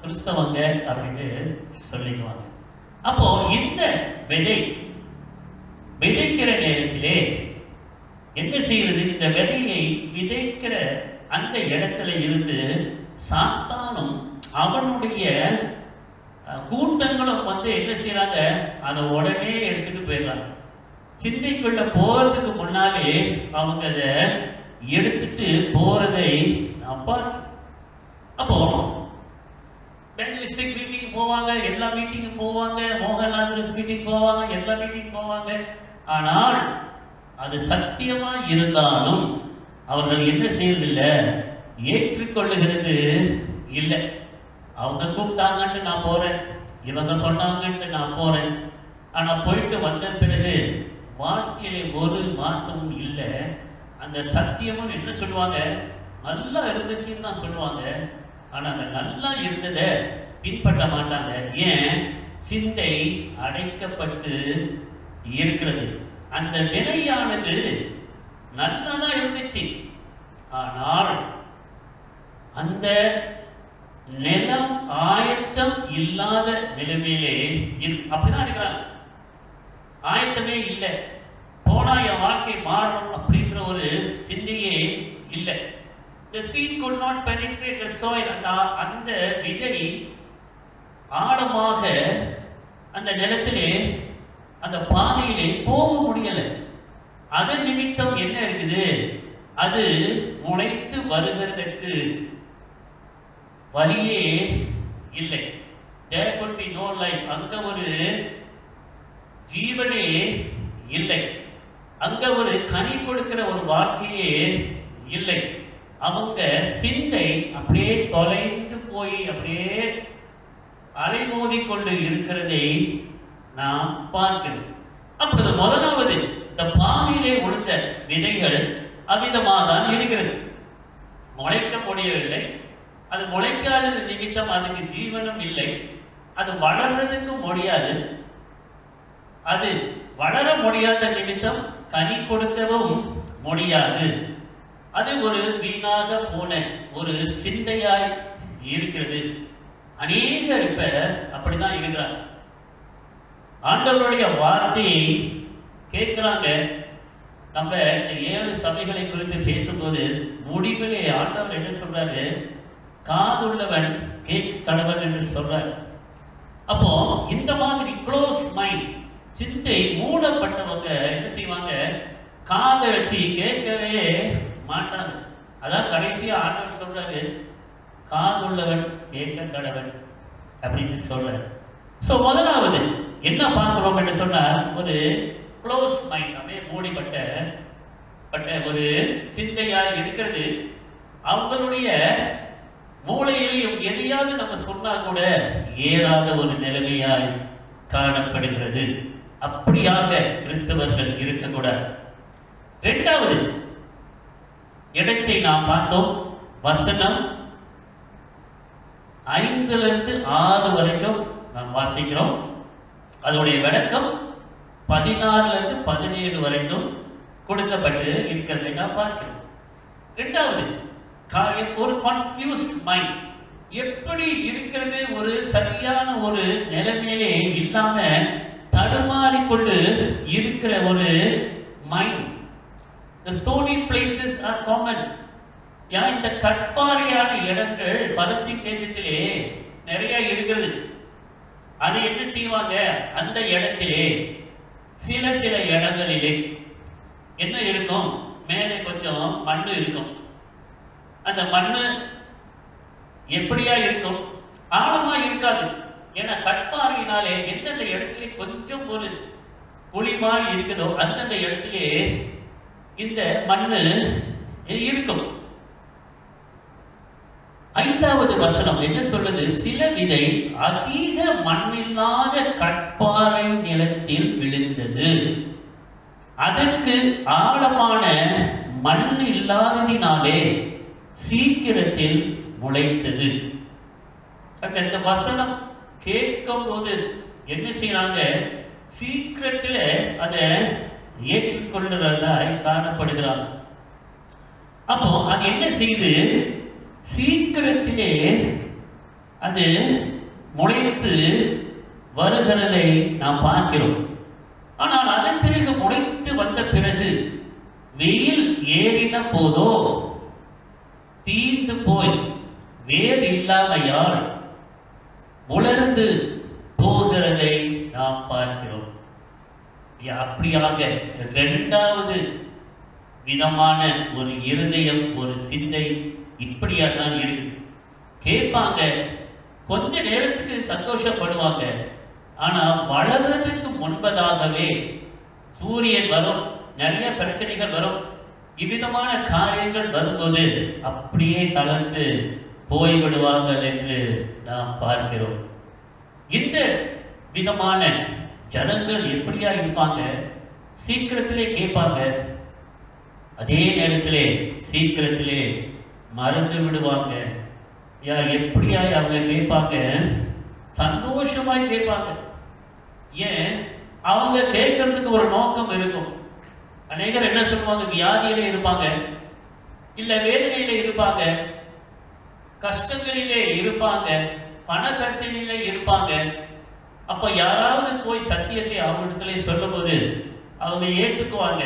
[SPEAKER 1] கிறிஸ்தவங்க அப்படின்னு சொல்லிக்குவாங்க. அப்போ இந்த விதை விதைக்கிற நேரத்திலே என்ன செய்கிறது? இந்த விதையை விதைக்கிற அந்த இடத்துல இருந்து சாத்தானும் அவனுடைய கூட்டங்களும் வந்து என்ன செய்யறாங்க? அதை உடனே எடுத்துட்டு போயிடுறாங்க. சிந்தைக்குள்ள போறதுக்கு முன்னாலே அவங்க அதை எடுத்துட்டு போறதை நான் பார்க்கிறேன். அப்போ பென்லிஸ்டிக் மீட்டிங் போவாங்க, எல்லா மீட்டிங்கும் போவாங்க, மோகன்லாசரஸ் மீட்டிங் போவாங்க, எல்லா மீட்டிங் போவாங்க. ஆனால் அது சத்தியமா இருந்தாலும் அவர்கள் என்ன செய்யறதில்லை, ஏற்றுக்கொள்ளுகிறது இல்லை. அவங்க கூப்பிட்டாங்கன்ட்டு நான் போறேன், இவங்க சொன்னாங்கன்ட்டு நான் போறேன். ஆனா போயிட்டு வந்த பிறகு வாழ்க்கையிலே ஒரு மாற்றமும் இல்லை. அந்த சத்தியமும் என்ன சொல்லுவாங்க? நல்லா இருந்துச்சுன்னு தான் சொல்லுவாங்க. ஆனா அந்த நல்லா இருந்ததை பின்பற்ற மாட்டாங்க. ஏன்? சிந்தை அடைக்கப்பட்டு இருக்கிறது. அந்த நிலையானது நல்லதான் இருந்துச்சு, ஆனால் அந்த நிலம் ஆயத்தம் இல்லாத நிலைமையிலே அப்படிதான் இருக்கிறாங்க. ஆயத்தமே இல்லை. போனா என் வாழ்க்கை மாறணும் அப்படின்ற ஒரு சிந்தையே இல்லை. The seed could not penetrate the soil. அந்த விதை ஆழமாக அந்த நிலத்திலே அந்த பாதையிலே போக முடியலை. அதன் நிமித்தம் என்ன இருக்குது? அது முளைத்து வருகிறதற்கு வழியே இல்லை. There could be no life. அங்க ஒரு ஜீவனே இல்லை. அங்க ஒரு கனி கொடுக்கிற ஒரு வாழ்க்கையே இல்லை. அவங்க சிந்தை அப்படியே தொலைந்து போய் அப்படியே அலைமோதி கொண்டு இருக்கிறதை நாம் பார்க்கிறோம். அப்பொழுது முதலாவது இந்த பாதையிலே விழுந்த விதைகள் அமிதமாக தான் இருக்கிறது. முளைக்க முடியவில்லை. அது முளைக்காதது நிமித்தம் அதுக்கு ஜீவனம் இல்லை. அது வளர்றதுக்கு முடியாது. அது வளர முடியாத நிமித்தம் கனி கொடுக்கவும் முடியாது. அது ஒரு வீணாக போன ஒரு சிந்தையாய் இருக்கிறது. அநேகர் இப்ப அப்படிதான் இருக்கிறார். ஆண்டவருடைய வார்த்தையை கேட்கிறாங்க. நம்ம இந்த 7 சபைகளை குறித்து பேசும்போது முடிவிலே ஆண்டவர் என்ன சொல்றாரு? காதுள்ளவன் கேட்க கடவன் என்று சொல்றார். அப்போ இந்த மாதிரி க்ளோஸ் மைண்ட், சிந்தை மூடப்பட்டவங்க என்ன செய்வாங்க? காதை வச்சு கேட்கவே மாட்டாங்க. அதான் கடைசியா ஆண்டவர் சொல்றாரு, காதுள்ளவன் கேட்க கடவன் அப்படின்னு சொல்றாரு. ஸோ முதலாவது என்ன பார்க்கிறோம் என்று சொன்னால், ஒரு க்ளோஸ் மைண்ட், அப்படியே மூடிப்பட்ட ஒரு சிந்தையாக இருக்கிறது. அவங்களுடைய மூளையிலையும் எதையாவது நம்ம சொன்னா கூட ஏறாத ஒரு நிலைமையாய் காணப்படுகிறது. அப்படியாக கிறிஸ்தவர்கள் இருக்கக்கூடாது. இரண்டாவது இடத்தை நாம் பார்த்தோம். வசனம் 5-6 வரைக்கும் நாம் வாசிக்கிறோம். அதனுடைய விளக்கம் 16-17 வரைக்கும் கொடுக்கப்பட்டு இருக்கிறதை நாம் பார்க்கிறோம். இரண்டாவது காரியம், ஒரு கன்ஃபியூஸ்ட் மைண்ட். எப்படி இருக்கிறது? ஒரு சரியான ஒரு நிலைமையிலே இல்லாம தடுமாறிக்கொண்டு இருக்கிற ஒரு mind. The stony places are common. இந்த கட்பாறையான இடங்கள் பலஸ்தீன் தேசத்திலே நிறைய இருக்கிறது. அது என்ன செய்வாங்க? அந்த இடத்திலே சில இடங்களிலே என்ன இருக்கும்? மேலே கொஞ்சம் மண்ணு இருக்கும். அந்த மண்ணு எப்படியா இருக்கும்? ஆழமா இருக்காது. ஏன்னா கட்பாறையினாலே எந்தெந்த இடத்துல கொஞ்சம் ஒரு குழி மாதிரி இருக்குதோ அந்தந்த இடத்திலே இந்த மண்ணு இருக்கும். 5வது வசனம் என்ன சொல்லுது? சில விதை அதிக மண்ணில்லாத கட்பாறை நிலத்தில் விழுந்தது, அதற்கு ஆழமான மண் இல்லாததினாலே சீக்கிரத்தில் முளைத்தது. இந்த வசனம் கேட்கும் போது என்ன செய்யறாங்க? சீக்கிரத்தில் அதை ஏற்றுக்கொள்கிறதாய் காணப்படுகிறாங்க. அப்போ அது என்ன செய்து சீக்கிரத்திலே அது முளைத்து வருகிறதை நாம் பார்க்கிறோம். ஆனால் அதன் பிறகு முளைத்து வந்த பிறகு வெயில் ஏறின போதோ தீர்ந்து போய் வேர் இல்லாமையால் உலர்ந்து போகிறதை நாம் பார்க்கிறோம். அப்படியாக இரண்டாவது விதமான ஒரு இருதயம், ஒரு சிந்தை இப்படியாக தான் இருக்கு. கேட்பாங்க, கொஞ்ச நேரத்துக்கு சந்தோஷப்படுவாங்க. ஆனா வளர்றதுக்கு முன்பதாகவே சூரியன் வரும், நிறைய பிரச்சனைகள் வரும், இவ்விதமான காரியங்கள் வரும்போது அப்படியே தளர்ந்து போய்விடுவார்கள் என்று நாம் பார்க்கிறோம். இந்த விதமான ஜனங்கள் எப்படியா இருப்பாங்க? சீக்கிரத்திலே கேட்பாங்க, அதே நேரத்திலே சீக்கிரத்திலே மறந்து விடுவாங்க. எப்படியா அவங்க கேட்பாங்க? சந்தோஷமாய் கேட்பாங்க. ஏன்? அவங்க கேட்கறதுக்கு ஒரு நோக்கம் இருக்கும். அநேகர் என்ன சொல்லுவாங்க? வியாதியிலே இருப்பாங்க, இல்ல வேதனையிலே இருப்பாங்க, கஷ்டங்களிலே இருப்பாங்க, பண பிரச்சனையிலே இருப்பாங்க. அப்ப யாராவது போய் சத்தியத்தை அவங்களிடத்திலே சொல்லும் போது அவங்க ஏற்றுக்குவாங்க,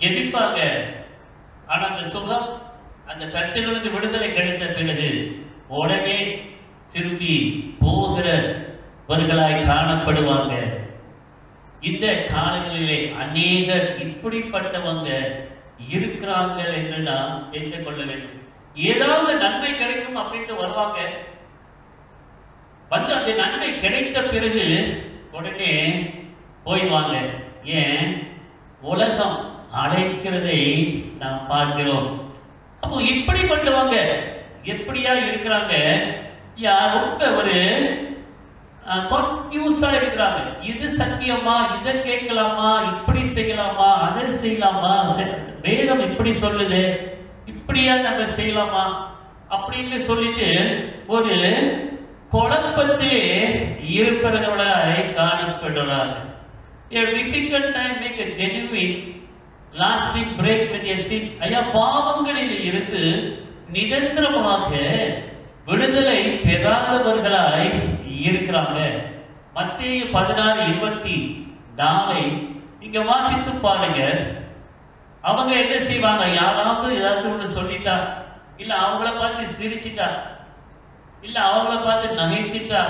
[SPEAKER 1] ஜெபிப்பாங்க. ஆனா அந்த சுகம், அந்த பிரச்சனையிலிருந்து விடுதலை கிடைத்த பிறகு உடனே திரும்பி போகிறவர்களாய் காணப்படுவாங்க. இந்த காலங்களிலே அநேகர் இப்படிப்பட்டவங்க இருக்கிறாங்க என்று நாம் தெரிந்து கொள்ள வேண்டும். ஏதாவது நன்மை கிடைக்கும் அப்படின்ட்டு வருவாங்க, வந்து அந்த நன்மை கிடைத்த பிறகு உடனே போயிடுவாங்க. ஏன்? உலகம் அழைக்கிறதை நாம் பார்க்கிறோம். அப்போ இப்படிப்பட்டவங்க எப்படியா இருக்கிறாங்க? ரொம்ப ஒரு கன்ஃபியூஸா இருக்கிறாங்க. இது சத்தியமா? இதை கேட்கலாமா? இப்படி செய்யலாமா? அதை செய்யலாமா? வேதம் இப்படி சொல்லுது, இப்படியா நம்ம செய்யலாமா அப்படின்னு சொல்லிட்டு ஒரு குழப்பத்திலே இருப்பவர்களாய் காணப்படுறாங்க. A difficult time make a genuine lasting break with your sins. பாவங்களில் இருந்து நிரந்தரமாக விடுதலை பெறாதவர்களாய் இருக்கிறாங்க. மத்தேயு 16:24 இங்க வாசித்து பாருங்க. அவங்க என்ன செய்வாங்க? யாராவது ஏதாவது ஒன்று சொல்லிட்டா, இல்ல அவங்கள பார்த்து சிரிச்சிட்டா, இல்ல அவங்கள பார்த்து நகைச்சிட்டா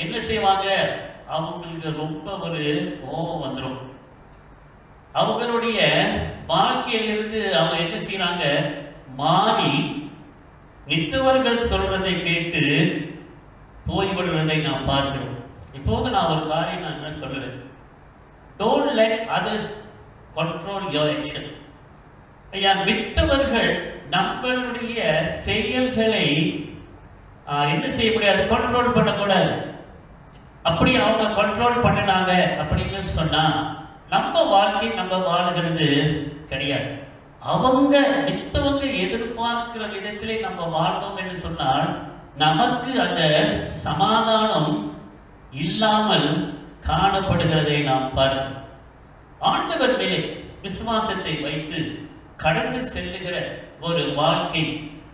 [SPEAKER 1] என்ன செய்வாங்க? அவங்களுக்கு ரொம்ப ஒரு கோபம் வந்துடும். அவங்களுடைய வாழ்க்கையிலிருந்து அவங்க என்ன செய்யறாங்க? மாறி மித்தவர்கள் சொல்றதை கேட்டு போய்விடுவதை நாம் பார்க்கிறோம். இப்போது நான் ஒரு காரியம் நான் என்ன சொல்றேன், don't let others control your action. ஐயா, மித்தவர்கள் நம்மளுடைய செயல்களை என்ன செய்ய முடியாது, கண்ட்ரோல் பண்ணக்கூடாது. அப்படி அவங்க கண்ட்ரோல் பண்ணினாங்க அப்படின்னு சொன்னா நம்ம வாழ்க்கை நம்ம வாழுகிறது கிடையாது. அவங்க மித்தவங்க எதிர்பார்க்கிற விதத்திலே நம்ம வாழ்ந்தோம் என்று சொன்னால் நமக்கு அந்த சமாதானம் இல்லாமல் காணப்படுகிறதை நாம் பார்க்கிறோம். ஆண்டவர் மேலே விசுவாசத்தை வைத்து கடந்து செல்லுகிற ஒரு வாழ்க்கை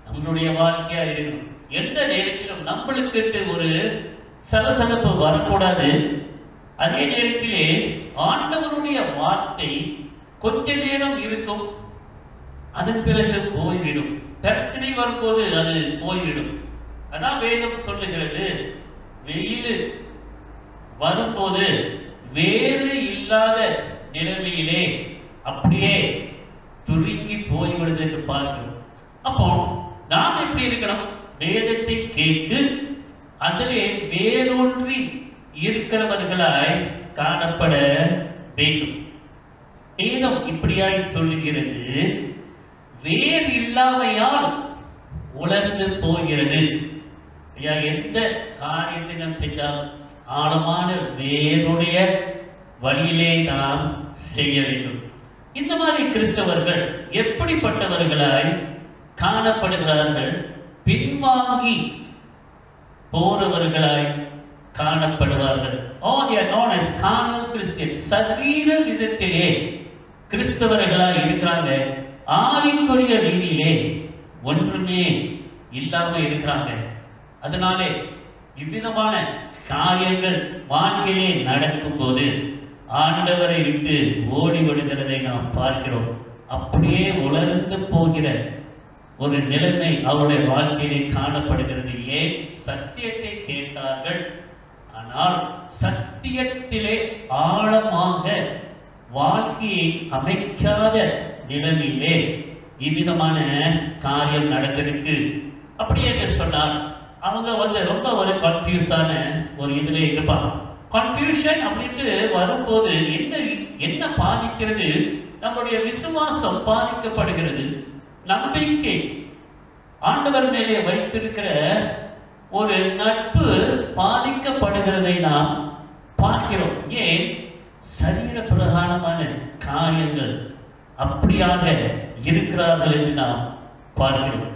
[SPEAKER 1] நம்மளுடைய வாழ்க்கையா இருக்கணும். எந்த நேரத்திலும் நம்மளுக்கு ஒரு சலசலப்பு வரக்கூடாது. அதே நேரத்திலே ஆண்டவருடைய வார்த்தை கொஞ்ச நேரம் இருக்கும், அதன் பிறகு போய்விடும். பிரச்சனை வரும்போது அது போய்விடும். அதான் வேதம் சொல்லுகிறது, வெயில் வரும்போது வேறு இல்லாத நிலைமையிலே அப்படியே துருங்கி போய்விடுது என்று பார்க்கிறோம். அப்போ நாம் எப்படி இருக்கணும், வேதத்தை கேட்டு அதிலே வேரூன்றி இருக்கிறவர்களாய் காணப்பட வேண்டும். வேதம் இப்படியாய் சொல்லுகிறது, வேர் இல்லாமையால் உலர்ந்து போகிறது. எந்த காரியத்தை நாம் செஞ்சால் ஆழமான வேருடைய வழியிலே நாம் செய்ய வேண்டும். இந்த மாதிரி கிறிஸ்தவர்கள் எப்படிப்பட்டவர்களாய் காணப்படுகிறார்கள், பின்வாங்கி போறவர்களாய் காணப்படுவார்கள். they are known as carnal Christians. சரீர விதத்திலே கிறிஸ்தவர்களாய் இருக்கிறாங்க, ஆவிக்குரிய ரீதியிலே ஒன்றுமே இல்லாம இருக்கிறாங்க. அதனாலே இவ்விதமான காரியங்கள் வாழ்க்கையிலே நடக்கும் போது ஆண்டவரை விட்டு ஓடி விடுகிறதை நாம் பார்க்கிறோம். அப்படியே உலர்ந்து போகிற ஒரு நிலைமை அவருடைய வாழ்க்கையிலே காணப்படுகிறது. ஏன்? சத்தியத்தை கேட்டார்கள், ஆனால் சத்தியத்திலே ஆழமாக வாழ்க்கையை அமைக்காத நிலைமையிலே இவ்விதமான காரியம் நடந்திருக்கு. அப்படி என்று சொன்னால் அவங்க ரொம்ப ஒரு கன்ஃபியூஸான ஒரு இதிலே இருப்பாங்க. கன்ஃபியூஷன் அப்படின்ட்டு வரும்போது என்ன பாதிக்கிறது, நம்முடைய விசுவாசம் பாதிக்கப்படுகிறது. நம்பிக்கை ஆண்டவர் மேலே வைத்திருக்கிற ஒரு நட்பு பாதிக்கப்படுகிறதை நாம் பார்க்கிறோம். ஏன்? சரீர பிரகாரமான காரியங்கள் அப்படியாக இருக்கிறார்கள் என்று நாம் பார்க்கிறோம்.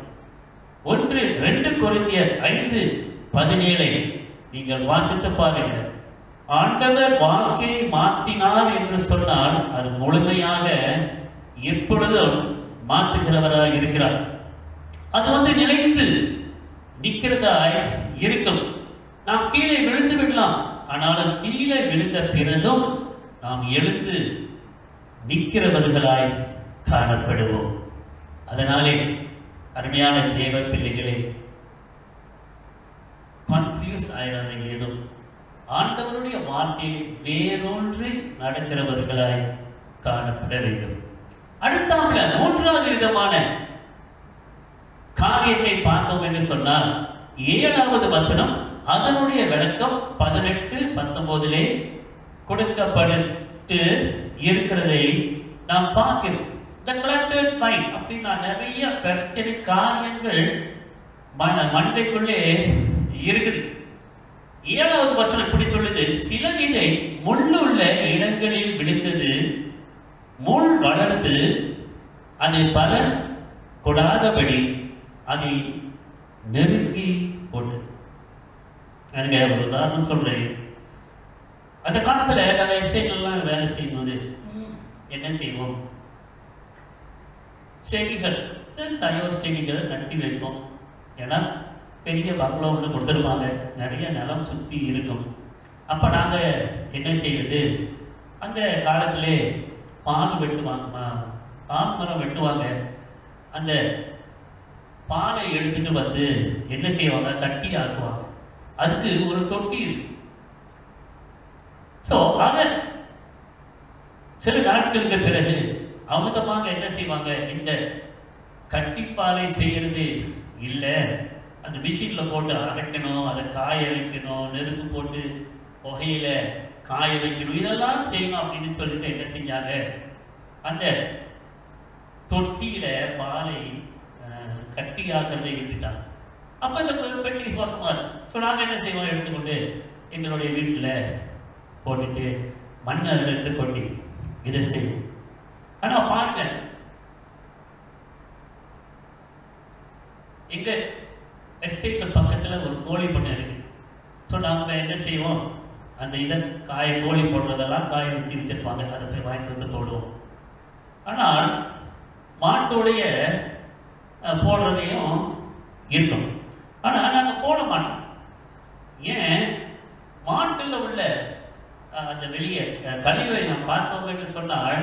[SPEAKER 1] 1-2 கொரிந்தியர் 5:17 நீங்கள் வாசித்து பாருங்க. ஆண்டவர் வாழ்க்கையை மாற்றினார் என்று சொன்னால் அது முழுமையாக எப்பொழுதும் மாற்றுகிறவராக இருக்கிறார். அது நிலைத்து நிற்கிறதாய் இருக்கும். நாம் கீழே விழுந்து விடலாம், ஆனாலும் கீழே விழுந்த பிறகும் நாம் எழுந்து நிற்கிறவர்களாய் காணப்படுவோம். அதனாலே அருமையான தேவ பிள்ளைகளே, கன்ஃபியூஸ் ஆயிடாதீங்க. ஏதும் ஆண்டவருடைய வார்த்தையை வேறொன்று நடக்கிறவர்களாய் காணப்பட வேண்டும். அடுத்தாப்புல 3வது விதமான காரியத்தை பார்த்தோம் என்று சொன்னால் 7வது வசனம், அதனுடைய விளக்கம் 18-19 கொடுக்கப்பட்டு இருக்கிறதை நாம் பார்க்கிறோம். The cluttered mind அப்படின்னா நிறைய பிரச்சனை காரியங்கள் மனதைக்குள்ளே இருக்குது. 7வது வசனம் இப்படி சொல்லுது, சில விதை முள்ளுள்ள இடங்களில் விழுந்தது, முள் வளர்ந்து அது பலன் கொடாதபடி அதை நெருங்கி போட்டு. எனக்கு ஒரு உதாரணம் சொல்றேன். அந்த காலத்துல நம்ம எஸ்டேட்லாம் வேலை செய்யும்போது என்ன செய்வோம், செடிகள் சாயோர் செடிகள் நட்டி வைப்போம். ஏன்னா பெரிய பங்களா ஒன்று கொடுத்துருப்பாங்க, நிறைய நிலம் சுற்றி இருக்கும். அப்போ நாங்கள் என்ன செய்வது, அந்த காலத்திலே பால் வெட்டுவாங்க, பால் மரம் வெட்டுவாங்க. அந்த பாலை எடுத்துட்டு என்ன செய்வாங்க, கட்டி ஆக்குவாங்க. அதுக்கு ஒரு தொட்டி இருக்கு. ஸோ அதை சில நாட்களுக்கு பிறகு அமுதமாக என்ன செய்வாங்க, இந்த கட்டிப்பாலை செய்கிறது இல்லை, அந்த மிஷினில் போட்டு அரைக்கணும், அதை காய வைக்கணும், நெருப்பு போட்டு புகையில காய வைக்கணும், இதெல்லாம் செய்யணும் அப்படின்னு சொல்லிட்டு என்ன செஞ்சாங்க, அந்த தொட்டியில பாலை கட்டியாக்குறதை விட்டுட்டாங்க. அப்போ இந்த பெட்டி மோசமாக இருக்கும். ஸோ நாங்கள் என்ன செய்வோம், எடுத்துக்கொண்டு எங்களுடைய வீட்டில் போட்டுட்டு மண் அதில் இருந்து கொட்டி இதை செய்வோம். ஆனால் பாருங்க, எங்க எஸ்டேட் பக்கத்தில் ஒரு கோழி பண்ணை இருக்கு. ஸோ நாங்கள் என்ன செய்வோம், அந்த இதை கோழி போடுறதெல்லாம் காய வச்சு வச்சிருப்பாங்க, அதை போய் வாங்கிட்டு வந்து போடுவோம். ஆனால் மாட்டோடைய போடுறதையும் இருக்கும், ஆனால் நாங்கள் போட மாட்டோம். ஏன், மாட்டில் உள்ள அந்த வெளியே கழிவை நாம் பார்த்தோம் என்று சொன்னால்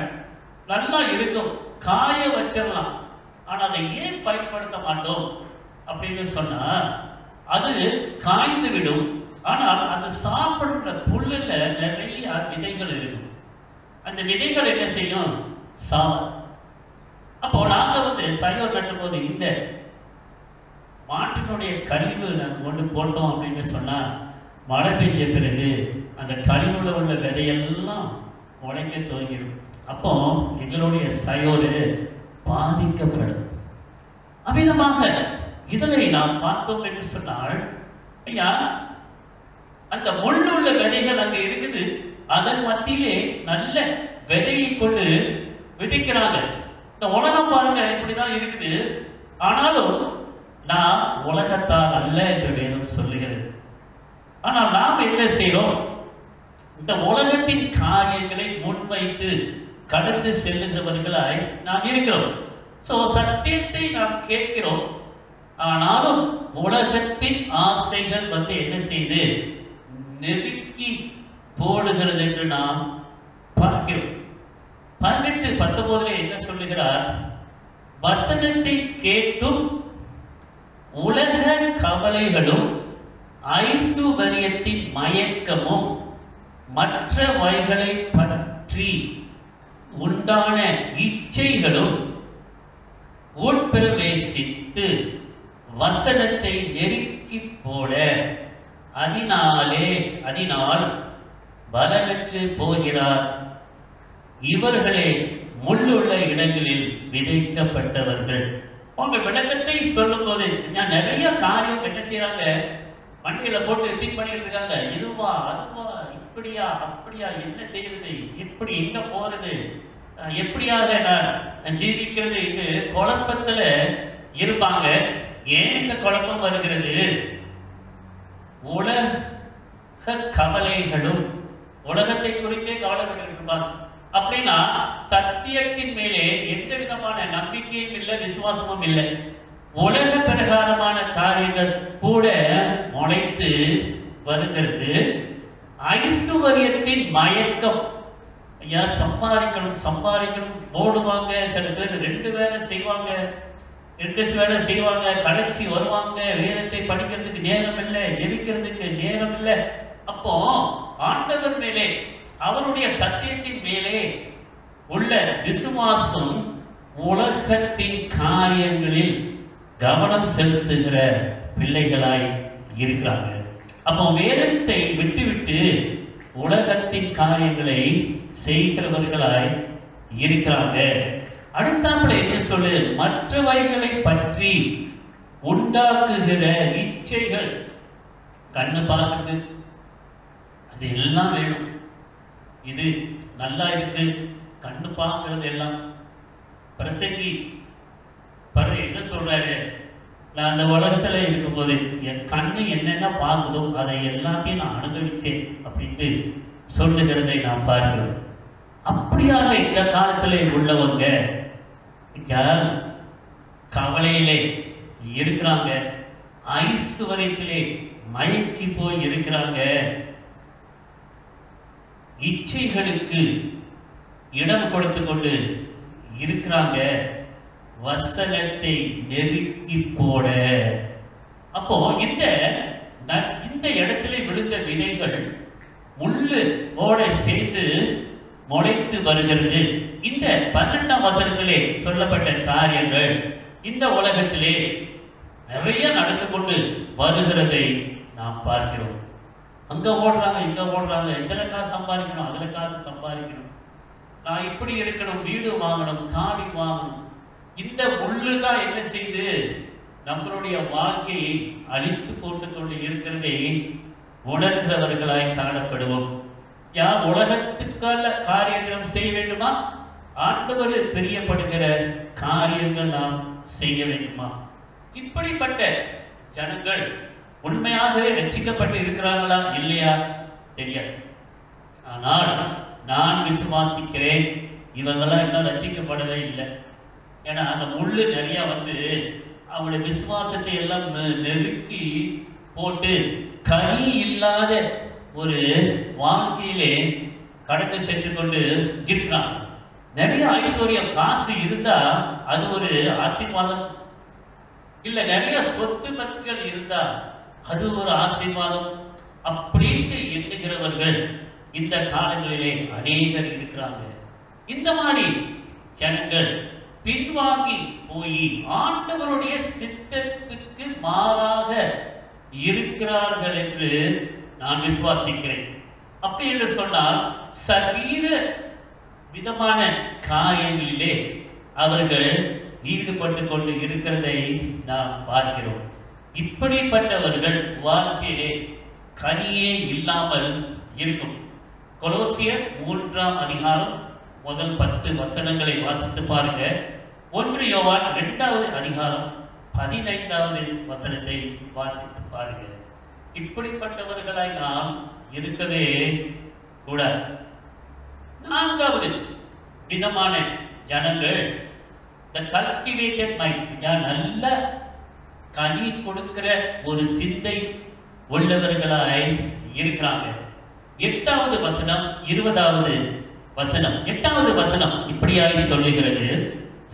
[SPEAKER 1] நல்லா இருக்கும், காய வச்சிடலாம். ஆனால் அதை ஏன் பயன்படுத்த மாட்டோம் அப்படின்னு சொன்னால் அது காய்ந்து விடும். ஆனால் அது சாப்பிடுற புல்லில் நிறைய விதைகள் இருக்கும். அந்த விதைகள் என்ன செய்யும், சாவம். அப்போ நாங்கள் சைவர் நட்டும்போது இந்த மாட்டினுடைய கழிவு நாங்கள் கொண்டு போட்டோம் அப்படின்னு சொன்னால் மழை பெய்ஞ்ச பிறகு அந்த கழிவுல உள்ள விதையெல்லாம் உழைக்க துவங்கிடும். அப்போ எங்களுடைய சயோறு பாதிக்கப்படும். அவ்விதமாக இதனை நாம் பார்த்தோம் என்று சொன்னால், ஐயா அந்த முள்ளுள்ள விதைகள் அங்கே இருக்குது, அதன் மத்தியிலே நல்ல விதையை கொண்டு விதைக்கிறாங்க. இந்த உலகம் பாருங்க இப்படிதான் இருக்குது. ஆனாலும் நாம் உலகத்தால் அல்ல என்று வேதம் சொல்லுகிறது. ஆனால் நாம் என்ன செய்கிறோம், இந்த உலகத்தின் காரியங்களை முன்வைத்து கடந்து செல்லுகிறவர்களாய் நாம் இருக்கிறோம். ஸோ சத்தியத்தை நாம் கேட்கிறோம், ஆனாலும் உலகத்தின் ஆசைகள் என்ன செய்து நெருக்கி போடுகிறது என்று நாம் பார்க்கிறோம். 18-19 என்ன சொல்லுகிறார், வசனத்தை கேட்டும் உலக கவலைகளும் ஐசுவரியத்தின் மயக்கமும் மற்ற வகைகளை பற்றி உண்டான இச்சைகளும் உட்பிரவேசித்து வசனத்தை நெருக்கி போட அதனால் பலனற்று போகிறார். இவர்களே முள்ளுள்ள இடங்களில் விதைக்கப்பட்டவர்கள். உங்க விளக்கத்தை சொல்லும் போது நிறைய காரியம் என்ன செய்யறாங்க, வண்டியில போட்டு திங்க் பண்ணிட்டு இருக்காங்க. இதுவா அதுவா, இப்படியா அப்படியா, என்ன செய்யறது, எப்படி எங்க போறது, எப்படியாக நான் ஜீவிக்கிறது, இது குழப்பத்துல இருப்பாங்க. ஏன் இந்த குழப்பம் வருகிறது, உலக கவலைகளும் உலகத்தை குறித்தே கவலைப்பட்டு இருப்பாங்க. அப்படின்னா சத்தியத்தின் மேலே எந்த விதமான நம்பிக்கையும் இல்லை, விசுவாசமும் இல்லை. உலக பிரகாரமான காரியங்கள் கூட முளைத்து வருகிறது. ஐசுவரியத்தின் மயக்கம், ஐயா சம்பாதிக்கணும் சம்பாதிக்கணும் ஓடுவாங்க. சில பேர் 2 வேலை செய்வாங்க, 2 வேலை செய்வாங்க, கடைச்சி வருவாங்க. வேதத்தை படிக்கிறதுக்கு நேரம் இல்லை, ஜெபிக்கிறதுக்கு நேரம் இல்லை. அப்போ ஆண்டவர் மேலே, அவருடைய சத்தியத்தின் மேலே உள்ள விசுவாசம் உலகத்தின் காரியங்களில் கவனம் செலுத்துகிற பிள்ளைகளாய் இருக்கிறாங்க. அப்போ வேதத்தை விட்டுவிட்டு உலகத்தின் காரியங்களை செய்கிறவர்களாய் இருக்கிறாங்க. அடுத்தாப்புல என்ன சொல்லு, மற்றவைகளை பற்றி உண்டாக்குகிற இச்சைகள். கண்ணு பார்க்குறது, அது எல்லாம் வேணும், இது நல்லா இருக்கு, கண்ணு பார்க்கறது எல்லாம். பிரசங்கி என்ன சொல்றாரு, நான் அந்த உலகத்துல இருக்கும்போது என் கண்ணு என்னென்ன பார்க்குதோ அதை எல்லாத்தையும் நான் அனுபவிச்சேன் அப்படின்ட்டு சொல்லுகிறதை நாம் பார்க்கிறோம். அப்படியாக இந்த காலத்துல உள்ளவங்க கவலையிலே இருக்கிறாங்க, ஐசுவரியத்திலே மயக்கி போய் இருக்கிறாங்க, இச்சைகளுக்கு இடம் கொடுத்து கொண்டு இருக்கிறாங்க, வசனத்தை நெருக்கி போட. அப்போ இந்த இடத்துல விழுந்த விதைகள் முள்ளு ஓட சேர்ந்து முளைத்து வருகிறது. இந்த 18ஆம் வசனத்திலே சொல்லப்பட்ட காரியங்கள் இந்த உலகத்திலே நிறைய நடந்து கொண்டு வருகிறதை நாம் பார்க்கிறோம். அங்க ஓடுறாங்க, இங்க ஓடுறாங்க, இதுல காசு சம்பாதிக்கணும், அதுல காசு சம்பாதிக்கணும், நான் இப்படி இருக்கணும், வீடு வாங்கணும், காடி வாங்கணும். இந்த முள்ளுதான் என்ன செய்து நம்மளுடைய வாழ்க்கையை அழித்து போட்டு கொண்டு இருக்கிறதை உணர்கிறவர்களாய் காணப்படுவோம். யார் உலகத்துக்கான காரியங்கள் செய்ய வேண்டுமா? ஆண்டவர் பிரியப்படுகிற காரியங்கள் நாம் செய்ய வேண்டுமா? இப்படிப்பட்ட ஜனங்கள் உண்மையாகவே ரட்சிக்கப்பட்டு இருக்கிறார்களா இல்லையா தெரியாது. ஆனால் நான் விசுவாசிக்கிறேன், இவங்கெல்லாம் இன்னும் ரட்சிக்கப்படவே இல்லை. ஏன்னா அந்த முள்ளு நிறைய வந்து அவங்களுடைய விசுவாசத்தை எல்லாம் நெருக்கி போட்டு கனி இல்லாத ஒரு வாழ்க்கையிலே கடந்து சென்று கொண்டு இருக்கிறாங்க. நிறைய ஐஸ்வர்யம் காசு இருந்தா அது ஒரு ஆசீர்வாதம் இல்ல, நிறைய சொத்து பத்துகள் இருந்தா அது ஒரு ஆசீர்வாதம் அப்படின்ட்டு எண்ணுகிறவர்கள் இந்த காலங்களிலே அநேகர் இருக்கிறாங்க. இந்த மாதிரி ஜனங்கள் பின்வாங்கி போய் ஆண்டவருடைய சித்தத்துக்கு மாறாக இருக்கிறார்கள் என்று நான் விசுவாசிக்கிறேன். அப்படி என்று சொன்னால் சரீர விதமான காரியங்களிலே அவர்கள் ஈடுபட்டு கொண்டு இருக்கிறதை நாம் பார்க்கிறோம். இப்படிப்பட்டவர்கள் வாழ்க்கையிலே கனியே இல்லாமல் இருக்கும். கொலோசியர் 3ஆம் அதிகாரம் முதல் 10 வசனங்களை வாசித்து பாருங்க. 1 யோவான் 2வது அதிகாரம் 15வது வசனத்தை வாசித்து பாருங்க. இப்படிப்பட்டவர்களாய் நாம் இருக்கவே கூடாது. 4வது விதமான ஜனங்கள் the cultivated mind, நல்ல கனி கொடுக்கிற ஒரு சிந்தை உள்ளவர்களாய் இருக்கிறாங்க. 8வது வசனம் 20வது வசனம் 8வது வசனம் இப்படியாய் சொல்லுகிறது,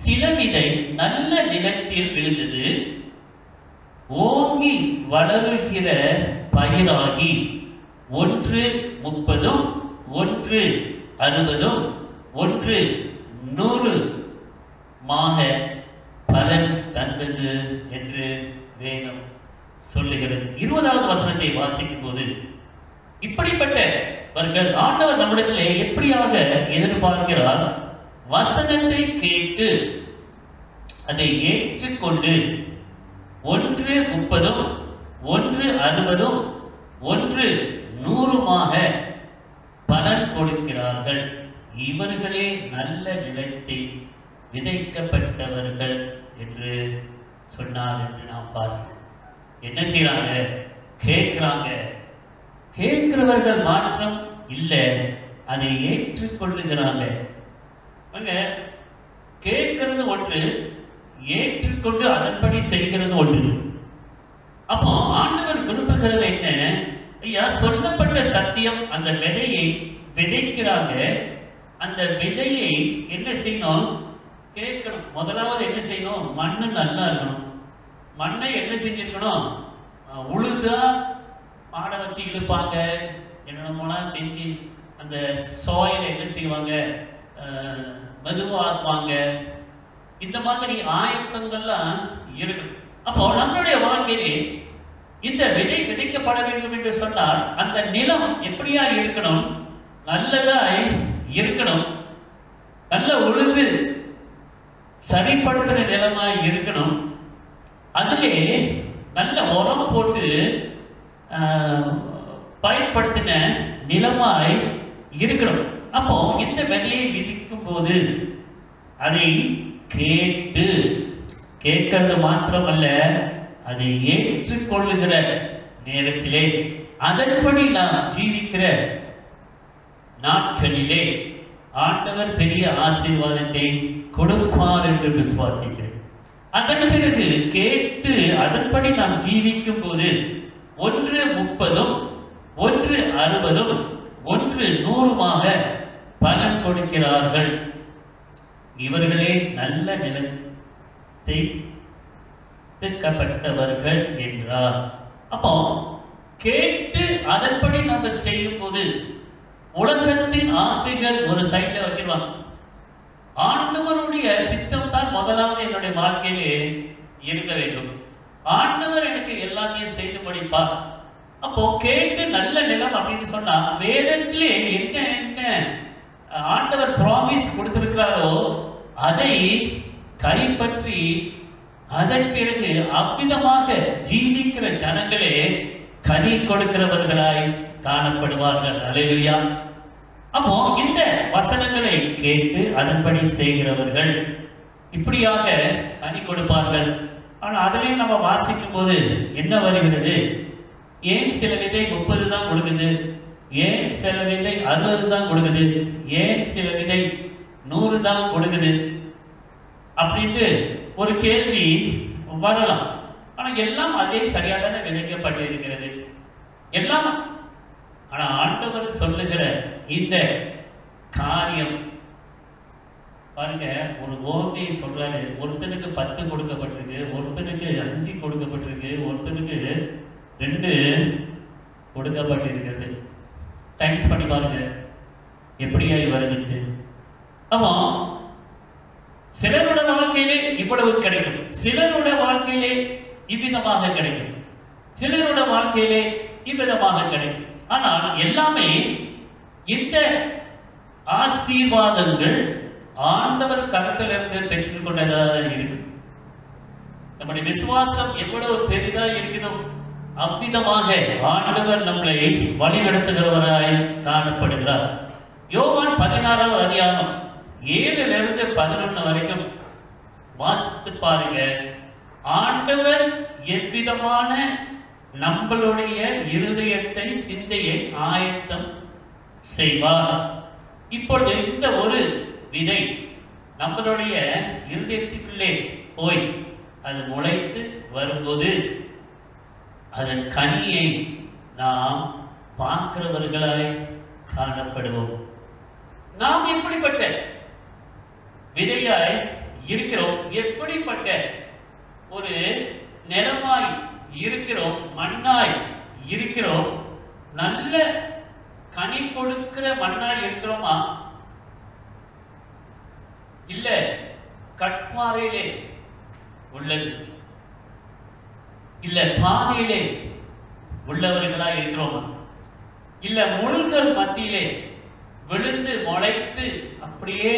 [SPEAKER 1] சில விதை நல்ல நிலத்தில் விழுந்தது, ஓங்கி வளருகிற பயிராகி 1 30, 1 60, 1 100 பலன் தந்தது என்று வேதம் சொல்லுகிறது. 20வது வசனத்தை வாசிக்கும் போது இப்படிப்பட்டவர்கள் ஆண்டவர் நம்மிடத்திலே எப்படியாக எதிர்பார்க்கிறார்? வசனத்தை கேட்டு அதை ஏற்றுக்கொண்டு 1 30, 1 60, 1 100 பலன் கொடுக்கிறார்கள். இவர்களே நல்ல நிலத்தை விதைக்கப்பட்டவர்கள் என்று சொன்னார் என்று நாம் பார்க்கிறோம். என்ன செய்யறாங்க? கேட்கிறாங்க. கேட்கிறவர்கள் மாற்றம் இல்லை, அதை ஏற்றுக்கொள்ளுகிறாங்க. கேட்கிறது ஒன்று, ஏற்றுக்கொண்டு அதன்படி செய்கிறது ஒன்று. அப்போ ஆண்டவர் விரும்புகிறது என்ன? ஐயா, சொல்லப்பட்ட சத்தியம் அந்த விதையை விதைக்கிறாங்க. அந்த விதையை என்ன செய்யணும்? கேட்கணும். முதலாவது என்ன செய்யணும்? மண்ணு நல்லா இருக்கணும். மண்ணை என்ன செஞ்சிருக்கணும்? உழுதா மாடை வச்சு இழுப்பாங்க, என்னென்னமோலாம் செஞ்சு அந்த சாயிலை என்ன செய்வாங்க? மெதுவாக்குவாங்க. இந்த மாதிரி ஆயத்தங்கள்லாம் இருக்கும். அப்போ நம்மளுடைய வாழ்க்கையிலே இந்த விதை விதைக்கப்பட வேண்டும் என்று சொன்னால் அந்த நிலம் எப்படியா இருக்கணும்? நல்லதாய் இருக்கணும். நல்ல உழுது சரிப்படுத்தின நிலமாய் இருக்கணும். அதிலே நல்ல உரம் போட்டு பயன்படுத்தின நிலமாய் இருக்கணும். அப்போ இந்த விதையை விதிக்கும் போது அதை கேட்டு, கேட்கறது மாத்திரமல்ல, அதை ஏற்றுக்கொள்ளுகிற நேரத்திலே அதன்படி நாம் ஜீவிக்கிற நாட்களிலே ஆண்டவர் பெரிய ஆசீர்வாதத்தை கொடுப்பார் என்று விசுவாசிக்கிறேன். அதன் பிறகு கேட்டு அதன்படி நாம் ஜீவிக்கும் போது 1 30, 1 60, 1 100 பலன் கொடுக்கிறார்கள். இவர்களே நல்ல நிலத்தை விதைக்கப்பட்டவர்கள் என்றார். அப்போ கேட்டு அதன்படி நம்ம செய்யும் போது உலகத்தின் ஆசைகள் ஒரு சைட்ல வச்சிருவாங்க. ஆண்டவருடைய சித்தம் தான் முதலாவது என்னுடைய வாழ்க்கையிலே இருக்க வேண்டும். ஆண்டவர் எனக்கு எல்லாத்தையும் செய்து முடிப்பார். அப்போ கேட்டு நல்ல நிலம் அப்படின்னு சொன்னா வேதத்திலே என்ன என்ன ஆண்டவர் ப்ராமிஸ் கொடுத்திருக்கிறாரோ அதை கைப்பற்றி அதன் பிறகு அவ்விதமாக ஜீவிக்கிற ஜனங்களே கனி கொடுக்கிறவர்களாய் காணப்படுவார்கள். அல்லேலூயா. அப்போ இந்த வசனங்களை கேட்டு அதன்படி செய்கிறவர்கள் இப்படியாக கனி கொடுப்பார்கள். ஆனா அதிலையும் நம்ம வாசிக்கும் போது என்ன வருகிறது? ஏன் சில விதை 30 தான் கொடுக்குது, ஏன் சில விதை 60 தான் கொடுக்குது, ஏன் சில விதை 100 தான் கொடுக்குது அப்படின்ட்டு ஒரு கேள்வி வரலாம். ஆனா எல்லாம் அதே சரியாக விதைக்கப்பட்டு இருக்கிறது எல்லாம். ஆனா ஆண்டவர் சொல்லுகிற இந்த காரியம் பாருங்க, ஒரு ஓமையை சொல்றாரு. ஒருத்தனுக்கு 10 கொடுக்கப்பட்டிருக்கு, ஒருத்தனுக்கு 5 கொடுக்கப்பட்டிருக்கு, ஒருத்தனுக்கு 2 கொடுக்கப்பட்டிருக்கிறது. டைம்ஸ் பண்ணி பாருங்க எப்படியாய் வருது. ஆமா, சிலரோட வாழ்க்கையிலே இவ்வளவு கிடைக்கும், சிலரோட வாழ்க்கையிலே இவ்விதமாக கிடைக்கும், சிலரோட வாழ்க்கையிலே இவ்விதமாக கிடைக்கும். ஆனால் எல்லாமே இந்த ஆசீர்வாதங்கள் ஆண்டவர் கருத்திலிருந்து பெற்றுக் கொண்டதாக இருக்கு. நம்முடைய விசுவாசம் எவ்வளவு பெரிதா இருக்குதோ அவ்விதமாக ஆண்டவர் நம்மளை வழிநடத்துகிறவராய் காணப்படுகிறார். யோவான் 16வது அதிகாரம் 7லிருந்து 11 வரைக்கும் வாசித்து பாருங்க. ஆண்டவர் எவ்விதமான நம்மளுடைய இருதயத்தை சிந்தையை ஆயத்தம் செய்வார். இப்பொழுது இந்த ஒரு விதை நம்மளுடைய இருதயத்துக்குள்ளே போய் அது முளைத்து வரும்போது அதன் கனியை நாம் பார்க்கிறவர்களாய் காணப்படுவோம். நாம் எப்படிப்பட்ட விதையாய் இருக்கிறோம், எப்படிப்பட்ட ஒரு நிலமாய் இருக்கிறோம், மண்ணாய் இருக்கிறோம், நல்ல கனி கொடுக்கிற மண்ணாய் இருக்கிறோமா, இல்ல கட்பாறையிலே உள்ளது, இல்ல பாதையிலே உள்ளவர்களாய் இருக்கிறோமா, இல்ல முள்கள் மத்தியிலே விழுந்து முளைத்து அப்படியே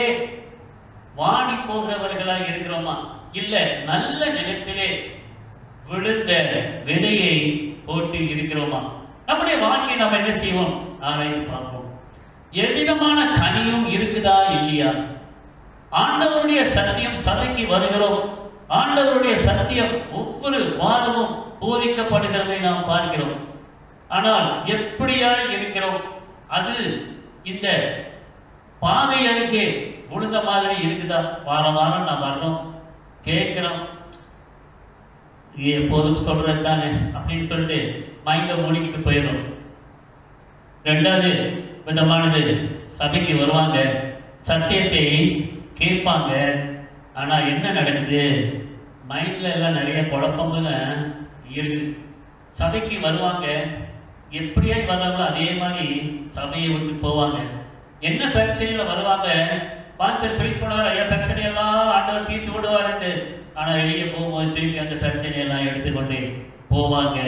[SPEAKER 1] வாடி போகிறவர்களாய் இருக்கிறோமா, இல்ல நல்ல நிலத்திலே விழுந்த விதையை போட்டு இருக்கிறோமா? நம்முடைய வாழ்க்கையை நம்ம என்ன செய்வோம்? ஆராய்ந்து பார்ப்போம். எவ்விதமான கனியும் இருக்குதா இல்லையா? ஆண்டவருடைய சத்தியம் சபைக்கு வருகிறோம், ஆண்டவருடைய சத்தியம் ஒவ்வொரு வாரமும் போதிக்கப்படுகிறதை நாம் பார்க்கிறோம். ஆனால் எப்படியாய் இருக்கிறோம்? அது இந்த பாதை அருகே விழுந்த மாதிரி இருக்குதா? வாரம் வாரம் நான் வர்றோம், கேட்கிறோம், எப்போதும் சொல்றது தானே அப்படின்னு சொல்லிட்டு மைண்ட மூடிக்கிட்டு போயிடும். ரெண்டாவது விதமானது, சபைக்கு வருவாங்க, சத்தியத்தை கேட்பாங்க, ஆனா என்ன நடக்குது? மைண்ட்ல எல்லாம் நிறைய குழப்பங்கள் இருக்கு. சபைக்கு வருவாங்க, எப்படியாய் வர்றாங்களோ அதே மாதிரி சபையை விட்டு போவாங்க. என்ன பிரச்சனையில வருவாங்க? பான்சர் பிரித்து போனவர் ஐயா பிரச்சனையெல்லாம் ஆண்டவர் தீர்த்து விடுவாருன்னு, ஆனா வெளியே போகும்போது திருப்பி அந்த பிரச்சனையெல்லாம் எடுத்துக்கொண்டு போவாங்க.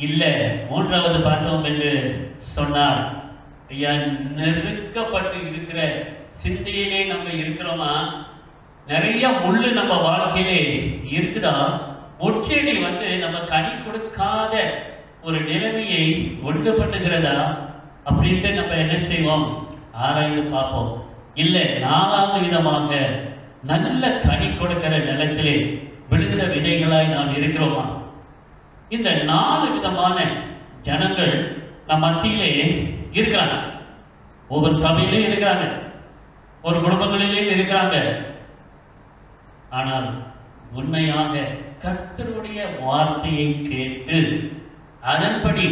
[SPEAKER 1] இல்லை, மூன்றாவது பார்த்தோம் என்று சொன்னார், ஐயா நெருக்கப்பட்டு இருக்கிற சிந்தையிலே நம்ம இருக்கிறோமா? நிறைய முள்ளு நம்ம வாழ்க்கையிலே இருக்குதா? முச்செடி நம்ம கனி கொடுக்காத ஒரு நிலைமையை ஒன்று பண்ணுகிறதா அப்படின்ட்டு நம்ம என்ன செய்வோம்? ஆராய்ந்து பார்ப்போம். இல்லை, நாலாவது விதமாக நல்ல கனி கொடுக்கிற நிலத்திலே விழுகிற விதைகளாய் நாம் இருக்கிறோமா? இந்த 4 விதமான ஜனங்கள் நம் மத்தியிலே இருக்கிறாங்க. ஒவ்வொரு சபையிலையும் இருக்கிறாங்க, ஒரு குடும்பங்களிலேயும் இருக்கிறாங்க. ஆனால் உண்மையாக கர்த்தருடைய வார்த்தையை கேட்டு அதன்படி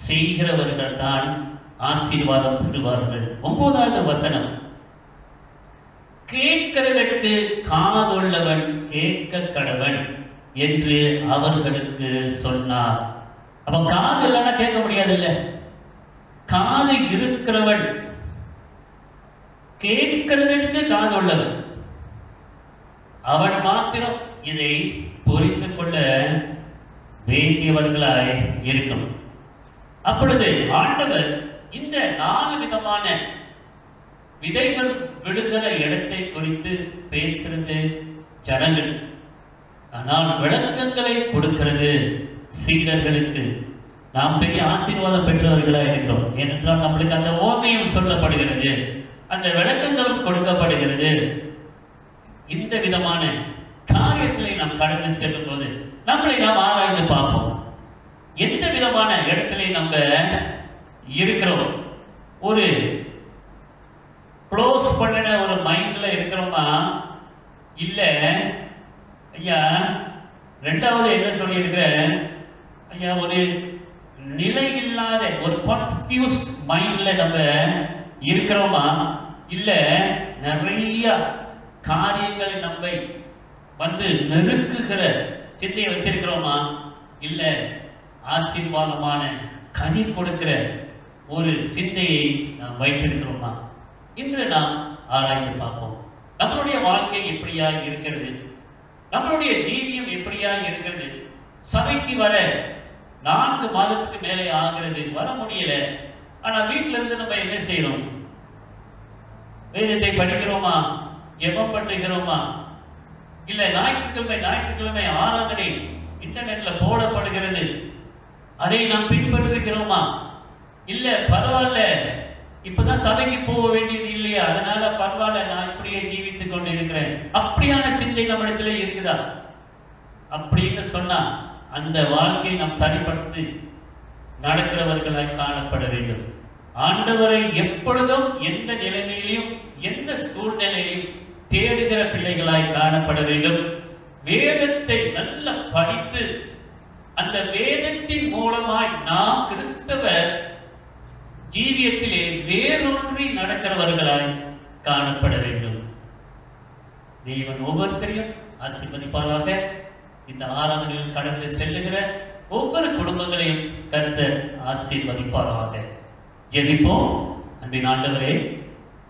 [SPEAKER 1] செய்கிறவர்கள் தான் ஆசீர்வாதம் பெறுவார்கள். 9வது வசனம், கேட்கிறதற்கு காதுள்ளவன் கேட்க கடவன் என்று அவர்களுக்கு சொன்னார். அப்ப காது இல்லைன்னா கேட்க முடியாது. இல்ல, காது இருக்கிறவன் கேட்கிறதற்கு கேட்கறதுக்கு காது உள்ளவன், அவன் மாத்திரம் இதை புரிந்து கொள்ள வேண்டியவர்களாய் இருக்கணும். அப்பொழுது ஆண்டவர் இந்த 4 விதமான விதைகள் விழுகிற இடத்தை குறித்து பேசுறது ஜனங்கள், ஆனால் விளக்கங்களை கொடுக்கிறது சீடர்களுக்கு. நாம் பெரிய ஆசீர்வாதம் பெற்றவர்களாக இருக்கிறோம். ஏனென்றால் நம்மளுக்கு அந்த ஓமையும் சொல்லப்படுகிறது, அந்த விளக்கங்களும் கொடுக்கப்படுகிறது. இந்த விதமான காரியத்திலே நாம் கடந்து செல்லும் போது நம்மளை நாம் ஆராய்ந்து பார்ப்போம். எந்த விதமான இடத்துல நம்ம இருக்கிறோம்? ஒரு க்ளோஸ் பண்ணின ஒரு மைண்ட்ல இருக்கிறோமா? இல்ல ஐயா, ரெண்டாவது என்ன சொல்லியிருக்கிறேன் ஐயா, ஒரு நிலை இல்லாத ஒரு கன்ஃபியூஸ்ட் மைண்ட்ல நம்ம இருக்கிறோமா? இல்ல நிறைய காரியங்கள் நம்மை வந்து நெருக்குகிற சிந்தையை வச்சிருக்கிறோமா? இல்ல ஆசீர்வாதமான கனி கொடுக்கிற ஒரு சிந்தையை நாம் வைத்திருக்கிறோமா? இன்று நாம் ஆராய்ந்து பார்ப்போம். நம்மளுடைய வாழ்க்கை எப்படியா இருக்கிறது? நம்மளுடைய ஜீவியம் எப்படியா இருக்கிறது? சபைக்கு வர 4 மாதத்துக்கு மேலே ஆகிறது, வர முடியல. ஆனா வீட்டில இருந்து நம்ம என்ன செய்யறோம்? வேதத்தை படிக்கிறோமா? ஜெபம் பண்ணுகிறோமா? இல்ல ஞாயிற்றுக்கிழமை ஆராதனை இன்டர்நெட்ல போடப்படுகிறது, அதை நாம் பின்பற்றுகிறோமா? இல்ல பரவாயில்ல, இப்பதான் சபைக்கு போக வேண்டியது இல்லையா, அதனால பரவாயில்ல, நான் இப்படியே ஜீவித்துக் கொண்டு இருக்கிறேன், அப்படியான சிந்தை நம்மிடத்துல இருக்குதா? அப்படின்னு சொன்னா அந்த வாழ்க்கையை நாம் சரிப்படுத்தி நடக்கிறவர்களாய் காணப்பட வேண்டும். ஆண்டவரை எப்பொழுதும் எந்த நிலைமையிலும் எந்த சூழ்நிலையிலும் தேடுகிற பிள்ளைகளாய் காணப்பட வேண்டும். வேதத்தை நல்ல படித்து அந்த வேதத்தின் மூலமாய் நாம் கிறிஸ்தவ ஜீவியத்திலே வேரூன்றி நடக்கிறவர்களாய் காணப்பட வேண்டும். தேவன் ஒவ்வொருத்தரையும் ஆசீர்வதிப்பாராக. இந்த ஆராதனையில் கடந்து செல்லுகிற ஒவ்வொரு குடும்பங்களையும் கர்த்தர் ஆசீர்வதிப்பாராக. ஜெபிப்போம். அன்பின் ஆண்டவரே,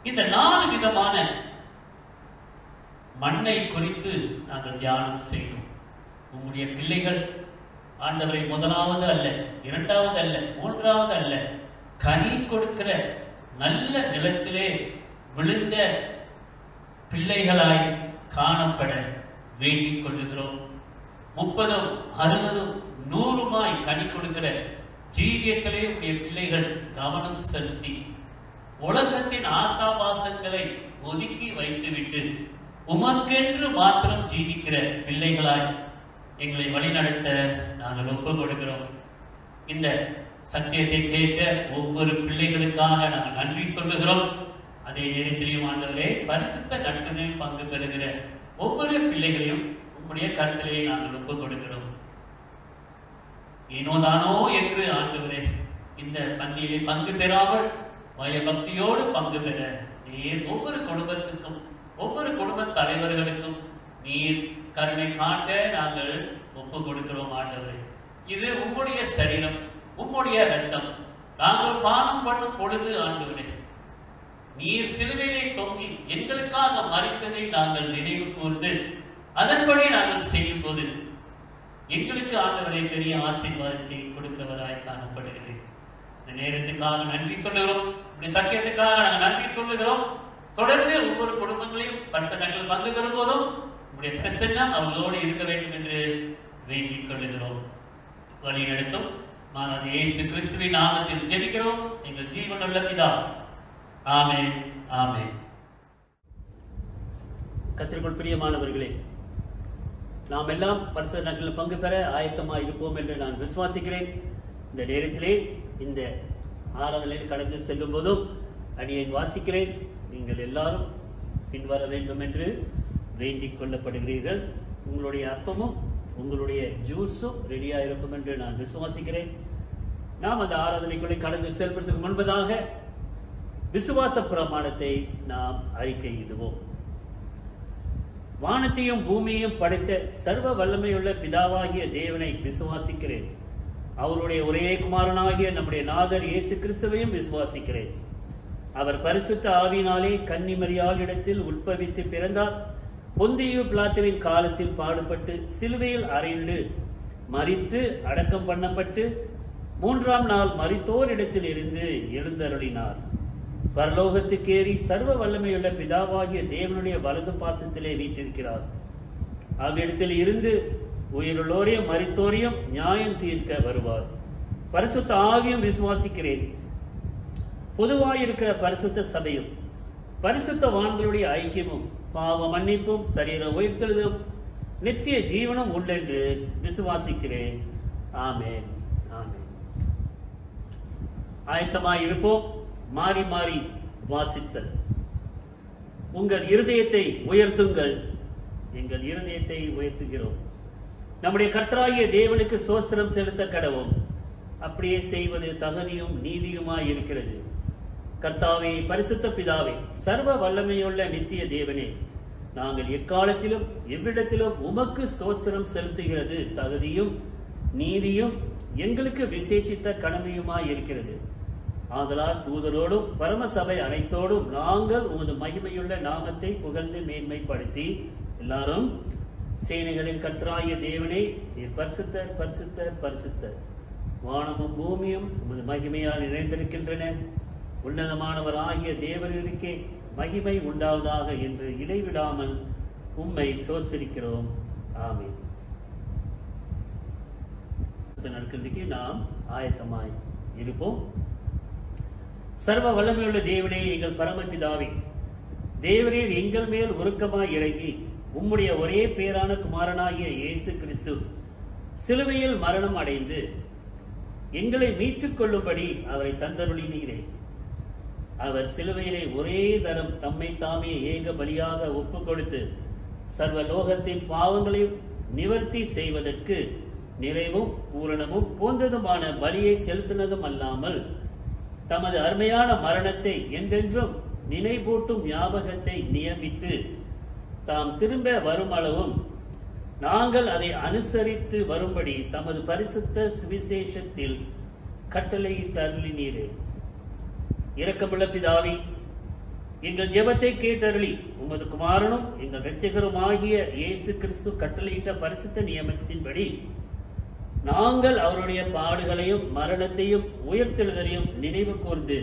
[SPEAKER 1] இந்த 4 விதமான மண்ணை குறித்து நாங்கள் தியானம் செய்தோம். உங்களுடைய பிள்ளைகள் ஆண்டவரை முதலாவது அல்ல, இரண்டாவது அல்ல, மூன்றாவது அல்ல, கனி கொடுக்கிற நல்ல நிலத்திலே விழுந்த பிள்ளைகளாய் காணப்பட வேண்டிக் கொள்ளுகிறோம். 30, 60, 100 கனி கொடுக்கிற ஜீவியத்திலே உடைய பிள்ளைகள் கவனம் செலுத்தி உலகத்தின் ஆசாபாசங்களை ஒதுக்கி வைத்துவிட்டு உமக்கென்று மாத்திரம் ஜீவிக்கிற பிள்ளைகளாய் எங்களை வழிநடத்த நாங்கள் ஒப்பு கொடுக்கிறோம். இந்த சத்தியத்தை கேட்ட ஒவ்வொரு பிள்ளைகளுக்காக நாங்கள் நன்றி சொல்லுகிறோம். அதே நேரத்திலையும் ஆண்டவரே, பரிசுத்த நட்புகளில் பங்கு பெறுகிற ஒவ்வொரு பிள்ளைகளையும் உங்களுடைய கருத்திலே நாங்கள் ஒப்பு கொடுக்கிறோம். ஏனோதானோ என்று ஆண்டவரே இந்த பந்தியிலே பங்கு பெறாமல் பயபக்தியோடு பங்கு பெற நீர் ஒவ்வொரு குடும்பத்துக்கும் ஒவ்வொரு குடும்ப தலைவர்களுக்கும் நீர் கருணை காட்ட நாங்கள் ஒப்பு கொடுக்கிறோம். ஆண்டவரே, இது உங்களுடைய சரீரம், உங்களுடைய ரத்தம். நாங்கள் பானம் பண்ணும் பொழுது ஆண்டவரே, நீர் சிலுவையிலே தொங்கி எங்களுக்காக மரித்ததை நாங்கள் நினைவு கூர்ந்து அதன்படி நாங்கள் செய்யும் போது எங்களுக்கு ஆண்டவரை பெரிய ஆசீர்வாதத்தை கொடுக்கிறவராய் காணப்படுகிறது. இந்த நேரத்துக்காக நன்றி சொல்லுகிறோம். இப்படி சத்தியத்துக்காக நாங்கள் நன்றி சொல்லுகிறோம். தொடர்ந்து ஒவ்வொரு குடும்பங்களையும் பரிசுத்தங்கள் பங்கு பெறும்போதும் உங்களுடைய பிரசன்னம் அவர்களோடு இருக்க வேண்டும் என்று வேண்டிக் கொள்ளுகிறோம். வழி நடத்தும் மாறாத இயேசு கிறிஸ்துவின் நாமத்தில் ஜெபிக்கிறோம் எங்கள் ஜீவனுள்ள பிதாவே. ஆமென், ஆமென். கர்த்தருக்குள் பிரியமானவர்களே, நாம் எல்லாம் பரிசுத்த நாட்களில் பங்கு பெற ஆயத்தமாக இருப்போம் என்று நான் விசுவாசிக்கிறேன். இந்த நேரத்திலே இந்த ஆராதனையில் கடந்து செல்லும் போதும் அடியை வாசிக்கிறேன். நீங்கள் எல்லாரும் பின்வர வேண்டும் என்று வேண்டிக் கொள்ளப்படுகிறீர்கள். உங்களுடைய அப்பமும் உங்களுடைய ஜூஸும் ரெடியாக இருக்கும் என்று நான் விசுவாசிக்கிறேன். நாம் அந்த ஆராதனைக்குள்ளே கடந்து செல்வதற்கு முன்பதாக விசுவாச பிரமாணத்தை நாம் அறிக்கையிடுவோம். வானத்தையும் பூமியையும் படைத்த சர்வ வல்லமையுள்ள பிதாவாகிய தேவனை விசுவாசிக்கிறேன். அவருடைய ஒரே குமாரனாகிய நம்முடைய நாதர் இயேசு கிறிஸ்துவையும் விசுவாசிக்கிறேன். அவர் பரிசுத்த ஆவியினாலே கன்னிமரியாள் இடத்தில் உட்பவித்து பிறந்தார். பொந்தியு பிலாத்துவின் காலத்தில் பாடுபட்டு சிலுவையில் அறைந்து மரித்து அடக்கம் பண்ணப்பட்டு 3ஆம் நாள் மரித்தோரிடத்தில் இருந்து எழுந்தருளினார். பரலோகத்துக்கேறி சர்வ வல்லமையுள்ள பிதாவாகிய தேவனுடைய வலது பாசத்திலே வீற்றிருக்கிறார். அவ்விடத்தில் இருந்து உயிருள்ளோரையும் மரித்தோரையும் நியாயம் தீர்க்க வருவார். பரிசுத்த ஆவியும் விசுவாசிக்கிறேன். பொதுவாயிருக்கிற பரிசுத்த சபையும் பரிசுத்தவான்களுடைய ஐக்கியமும் பாவ மன்னிப்பும் சரீர உயிர்த்தெழுதலும் நித்திய ஜீவனம் உண்டென்று விசுவாசிக்கிறேன். ஆமென், ஆமென். ஆயத்தமாய் இருப்போம். மாறி மாறி வாசித்தல். உங்கள் இருதயத்தை உயர்த்துங்கள். எங்கள் இருதயத்தை உயர்த்துகிறோம். நம்முடைய கர்த்தராகிய தேவனுக்கு ஸ்தோத்திரம் செலுத்த கடவோம். அப்படியே செய்வது தகுதியும் நீதியுமாய் இருக்கிறது. கர்த்தாவே, பரிசுத்த பிதாவே, சர்வ வல்லமையுள்ள நித்திய தேவனே, நாங்கள் எக்காலத்திலும் எவ்விடத்திலும் உமக்கு ஸ்தோத்திரம் செலுத்துகிறது தகுதியும் நீதியும் எங்களுக்கு விசேஷித்த கடமையுமாய் இருக்கிறது. ஆதலால் தூதரோடும் பரமசபை அனைத்தோடும் நாங்கள் உமது மகிமையுள்ள நாமத்தை புகழ்ந்து மேன்மைப்படுத்தி எல்லாரும், சேனைகளின் கர்த்தராகிய தேவனே, நீர் பரிசுத்தர், பரிசுத்தர், பரிசுத்தர், வானமும் பூமியும் உமது மகிமையால் நிறைந்திருக்கின்றன. உன்னதமானவர் ஆகிய தேவருக்கே மகிமை உண்டாவதாக என்று இடைவிடாமல் உம்மை சோஸ்திரிக்கிறோம். ஆமென். நற்கல்விக்கு நாம் ஆயத்தமாய் இருப்போம். சர்வ வல்லமையுள்ள தேவனே, எங்கள் பரமபிதாவே, தேவரீர் எங்கள் மேல் உருக்கமாய் இறங்கி உம்முடைய ஒரே பேரான குமாரனாகிய இயேசு கிறிஸ்து சிலுவையில் மரணம் அடைந்து எங்களை மீட்டுக் கொள்ளும்படி அவரை தந்தருளினீரே. அவர் சிலுவையிலே ஒரே தரம் தம்மை தாமே ஏக பலியாக ஒப்பு கொடுத்து சர்வ லோகத்தின் பாவங்களையும் நிவர்த்தி செய்வதற்கு நிறைவும் பூரணமும் போன்றதுமான பலியை செலுத்தினதும் அல்லாமல் தமது அருமையான மரணத்தை என்றென்றும் நினைவூட்டும் ஞாபகத்தை நியமித்து தாம் திரும்ப வரும் அளவும் நாங்கள் அதை அனுசரித்து வரும்படி தமது பரிசுத்த சுவிசேஷத்தில் கட்டளையிட்டு அருளினீரே. இரக்கமுள்ள பிதாவே, எங்கள் ஜெபத்தை கேட்டருளி உமது குமாரனும் எங்கள் இரட்சகரும் ஆகிய இயேசு கிறிஸ்து கட்டளையிட்ட பரிசுத்த நியமத்தின்படி நாங்கள் அவருடைய பாடுகளையும் மரணத்தையும் உயிர்த்தெழுதலையும் நினைவு கூர்ந்து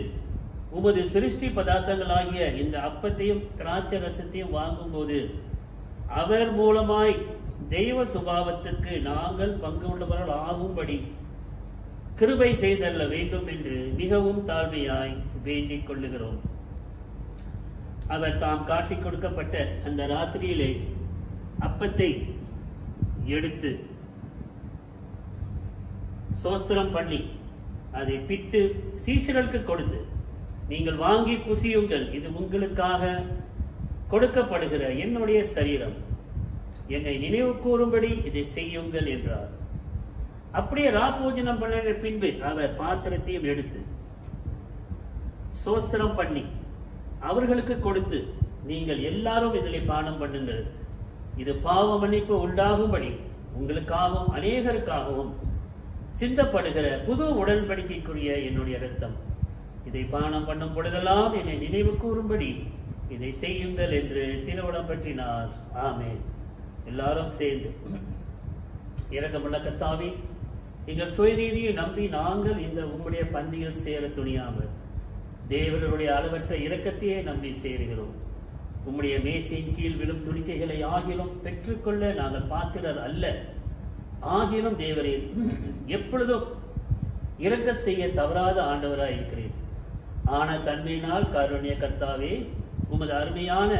[SPEAKER 1] உமது சிருஷ்டி பதார்த்தங்களாகிய இந்த அப்பத்தையும் திராட்சை ரசத்தையும் வாங்கும் போது அவர் மூலமாய் தெய்வ சுபாவத்திற்கு நாங்கள் பங்கு உள்ளவர்கள் ஆகும்படி கிருபை செய்தல்ல வேண்டும் என்று மிகவும் தாழ்மையாய் வேண்டிக் கொள்ளுகிறோம். அவர் தாம் காட்டிக் கொடுக்கப்பட்ட அந்த ராத்திரியிலே அப்பத்தை எடுத்து சோஸ்திரம் பண்ணி அதை பிட்டு சீஷர்களுக்கு கொடுத்து, நீங்கள் வாங்கி புசியுங்கள், இது உங்களுக்காக கொடுக்கப்படுகிற என்னுடைய சரீரம், என்னை நினைவு கூறும்படி இதை செய்யுங்கள் என்றார். அப்படியே ராப்போஜனம் பண்ணின பின்பு அவர் பாத்திரத்தையும் எடுத்து சோஸ்திரம் பண்ணி அவர்களுக்கு கொடுத்து, நீங்கள் எல்லாரும் இதில் பானம் பண்ணுங்கள், இது பாவ மன்னிப்பு உண்டாகும்படி உங்களுக்காகவும் அநேகருக்காகவும் சிந்தப்படுகிற புது உடன்படிக்கைக்குரிய என்னுடைய இரத்தம், இதை பானம் பண்ணும் பொழுதெல்லாம் என்னை நினைவு கூறும்படி இதை செய்யுங்கள் என்று திருவுளம் பற்றினார். ஆமென். எல்லாரும் சேர்ந்து, இரக்கமுள்ள கர்த்தாவே, எங்கள் சுயநீதியை நம்பி நாங்கள் இந்த உம்முடைய பந்தியில் சேர துணியாமல் தேவனுடைய அளவற்ற இரக்கத்தையே நம்பி சேருகிறோம். உம்முடைய மேசையின் கீழ் விழும் துணிக்கைகளை ஆகிலும் பெற்றுக்கொள்ள நாங்கள் பாத்திரர் அல்ல. ஆகிலும் தேவரே, எப்பொழுதும் இரக்க செய்ய தவறாத ஆண்டவராய் இருக்கிறேன். ஆன தன்மையினால் காருண்ய கர்த்தாவே, உமது அருமையான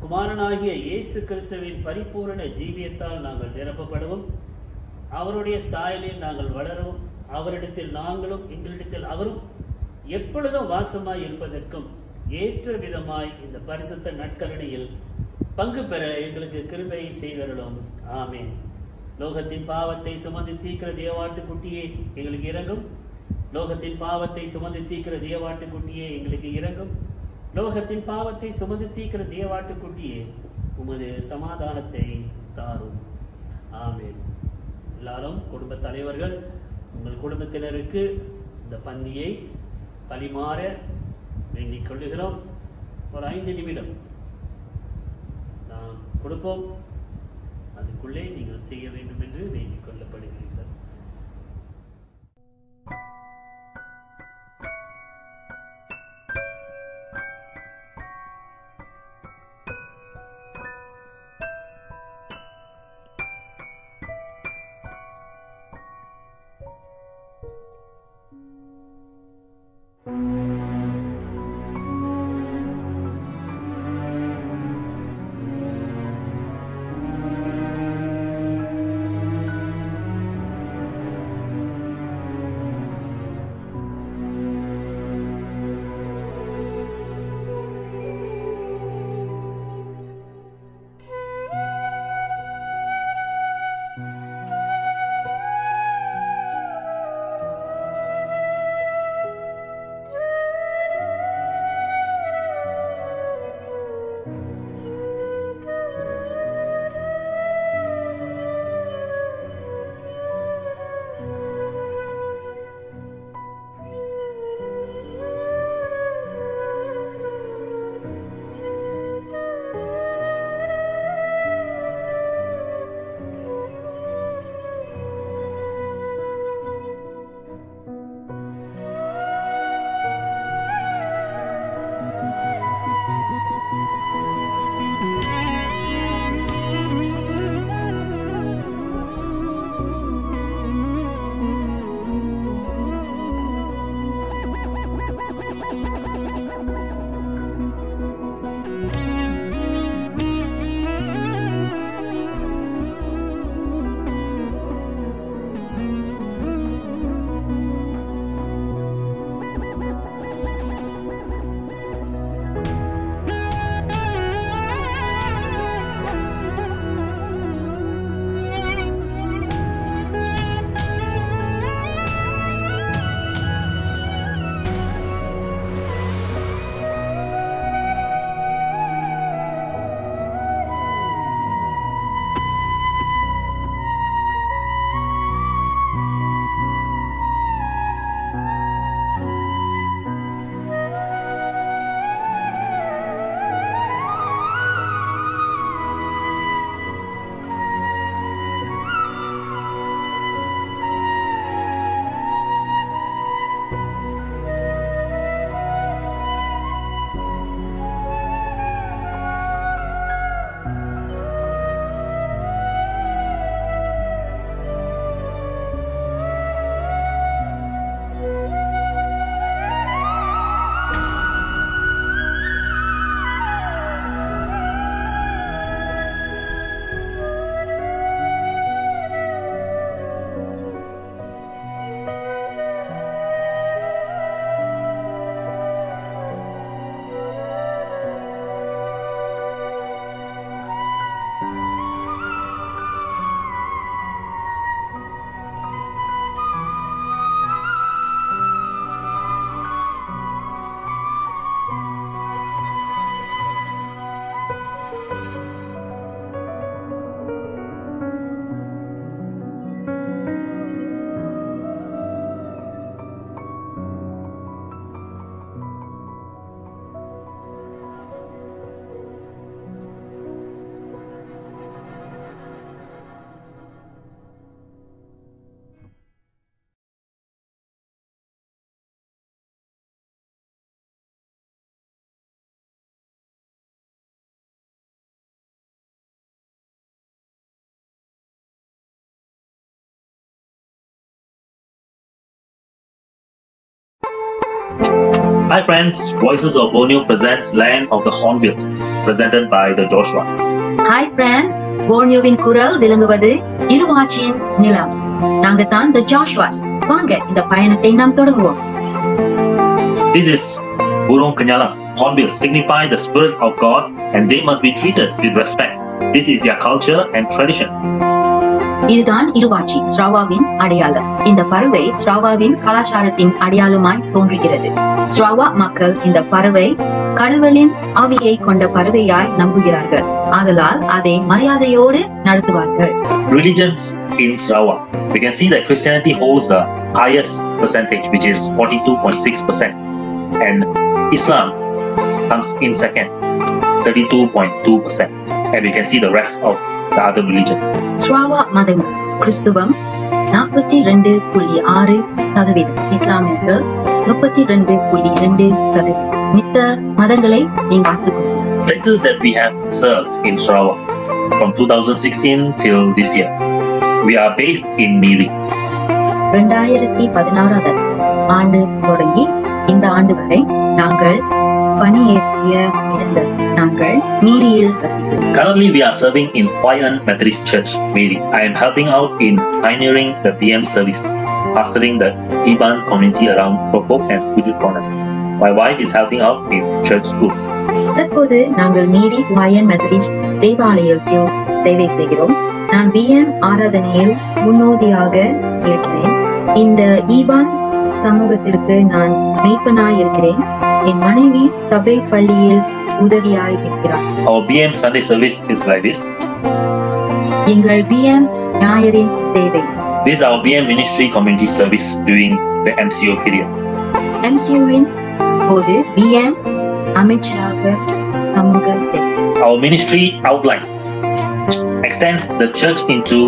[SPEAKER 1] குமாரனாகிய இயேசு கிறிஸ்துவின் பரிபூரண ஜீவியத்தால் நாங்கள் நிரப்பப்படவும், அவருடைய சாயலில் நாங்கள் வளரவும், அவரிடத்தில் நாங்களும் எங்களிடத்தில் அவரும் எப்பொழுதும் வாசமாய் இருப்பதற்கும் ஏற்ற விதமாய் இந்த பரிசுத்த நற்கருணையில் பங்கு பெற எங்களுக்கு கிருபை செய்தருளும். ஆமென். லோகத்தின் பாவத்தை சுமந்து தீர்க்கிற தேவாட்டுக்குட்டியே எங்களுக்கு இறங்கும். லோகத்தின் பாவத்தை சுமந்து தீர்க்கிற தேவாட்டுக்குட்டியே எங்களுக்கு இறங்கும். லோகத்தின் பாவத்தை சுமந்து தீர்க்கிற தேவாட்டுக்குட்டியே உமது சமாதானத்தை தாரும். ஆமென். எல்லாரும் குடும்ப தலைவர்கள் உங்கள் குடும்பத்தினருக்கு இந்த பந்தியை பரிமாற வேண்டிக் கொள்ளுகிறோம். ஒரு 5 நிமிடம் நாம் கொடுப்போம். அதுக்குள்ளே நீங்கள் செய்ய வேண்டும் என்று வேண்டிக் கொள்ளப்படுகிறீர்கள்.
[SPEAKER 3] Hi friends, Voices of Borneo presents Land of the Hornbills, presented by the Joshuas.
[SPEAKER 4] Hi friends, போர்னியோவின் குரல் விளங்குவது இருவாட்சியின் நிலம். நாங்க தான் the Joshuas. வாங்க இந்த பயணத்தை நாம் தொடங்குவோம்.
[SPEAKER 3] This is Burung Kenyalang. Hornbills signify the spirit of God and they must be treated with respect. This is their culture and tradition.
[SPEAKER 4] இதுதான் இருவாட்சி, ஸ்ராவாவின் அடையாளம். இந்த பறவை ஸ்ராவாவின் கலாச்சாரத்தின் அடையாளமாய் தோன்றுகிறது. ஸ்ராவா மக்கள் இந்த பறவை கடவுளின் ஆவியை கொண்ட பறவையாய் நம்புகிறார்கள். ஆதலால் அதை மரியாதையோடு நடத்துவார்கள்.
[SPEAKER 3] Religions in Sarawak. We can see that Christianity holds the highest percentage, which is 42.6%. And Islam comes in second, 32.2%. And we can see the rest of the other religions.
[SPEAKER 4] ஸ்ராவா மதங்கள் கிறிஸ்துவம் 42.6%, இஸ்லாமியர்கள் 32.2%. மித்த மதங்களை நீங்கள் பார்த்துக்கொள்ளுங்கள்.
[SPEAKER 3] Places that we have served in Sarawak from 2016 till this year. We are based in Miri.
[SPEAKER 4] 2016 ஆண்டு தொடங்கி இந்த ஆண்டு வரை நாங்கள் பணியேற்றிய இடங்கள் நாங்கள் மீரியில் வசிக்கிறோம்.
[SPEAKER 3] Currently, we are serving in Huayan Methodist Church, Miri. I am helping out in pioneering the BM service, pastoring the Iban community around Pokok and Pujuk Corner. My wife is helping out in church school.
[SPEAKER 4] தற்போது நாங்கள் மீரி ஹுவாயன் Methodist தேவாலயத்தில் சேவை செய்கிறோம். நான் PM ஆராதனையில் முன்னோடியாக இருக்கிறேன். இந்த ஈபான் சமூகத்திற்கு நான் மெய்ப்பனாய் இருக்கிறேன். என் மனைவி சபை பள்ளியில் உதவியாய் இருக்கிறார்.
[SPEAKER 3] Our BM Sunday service is like this.
[SPEAKER 4] எங்கள் பிஎம் ஞாயிறின் சேவை.
[SPEAKER 3] This is our BM ministry community service during the MCO period.
[SPEAKER 4] MCOவின் போது பிஎம் அமைச்சராக சமூக சேவை.
[SPEAKER 3] Our ministry outline extends the church into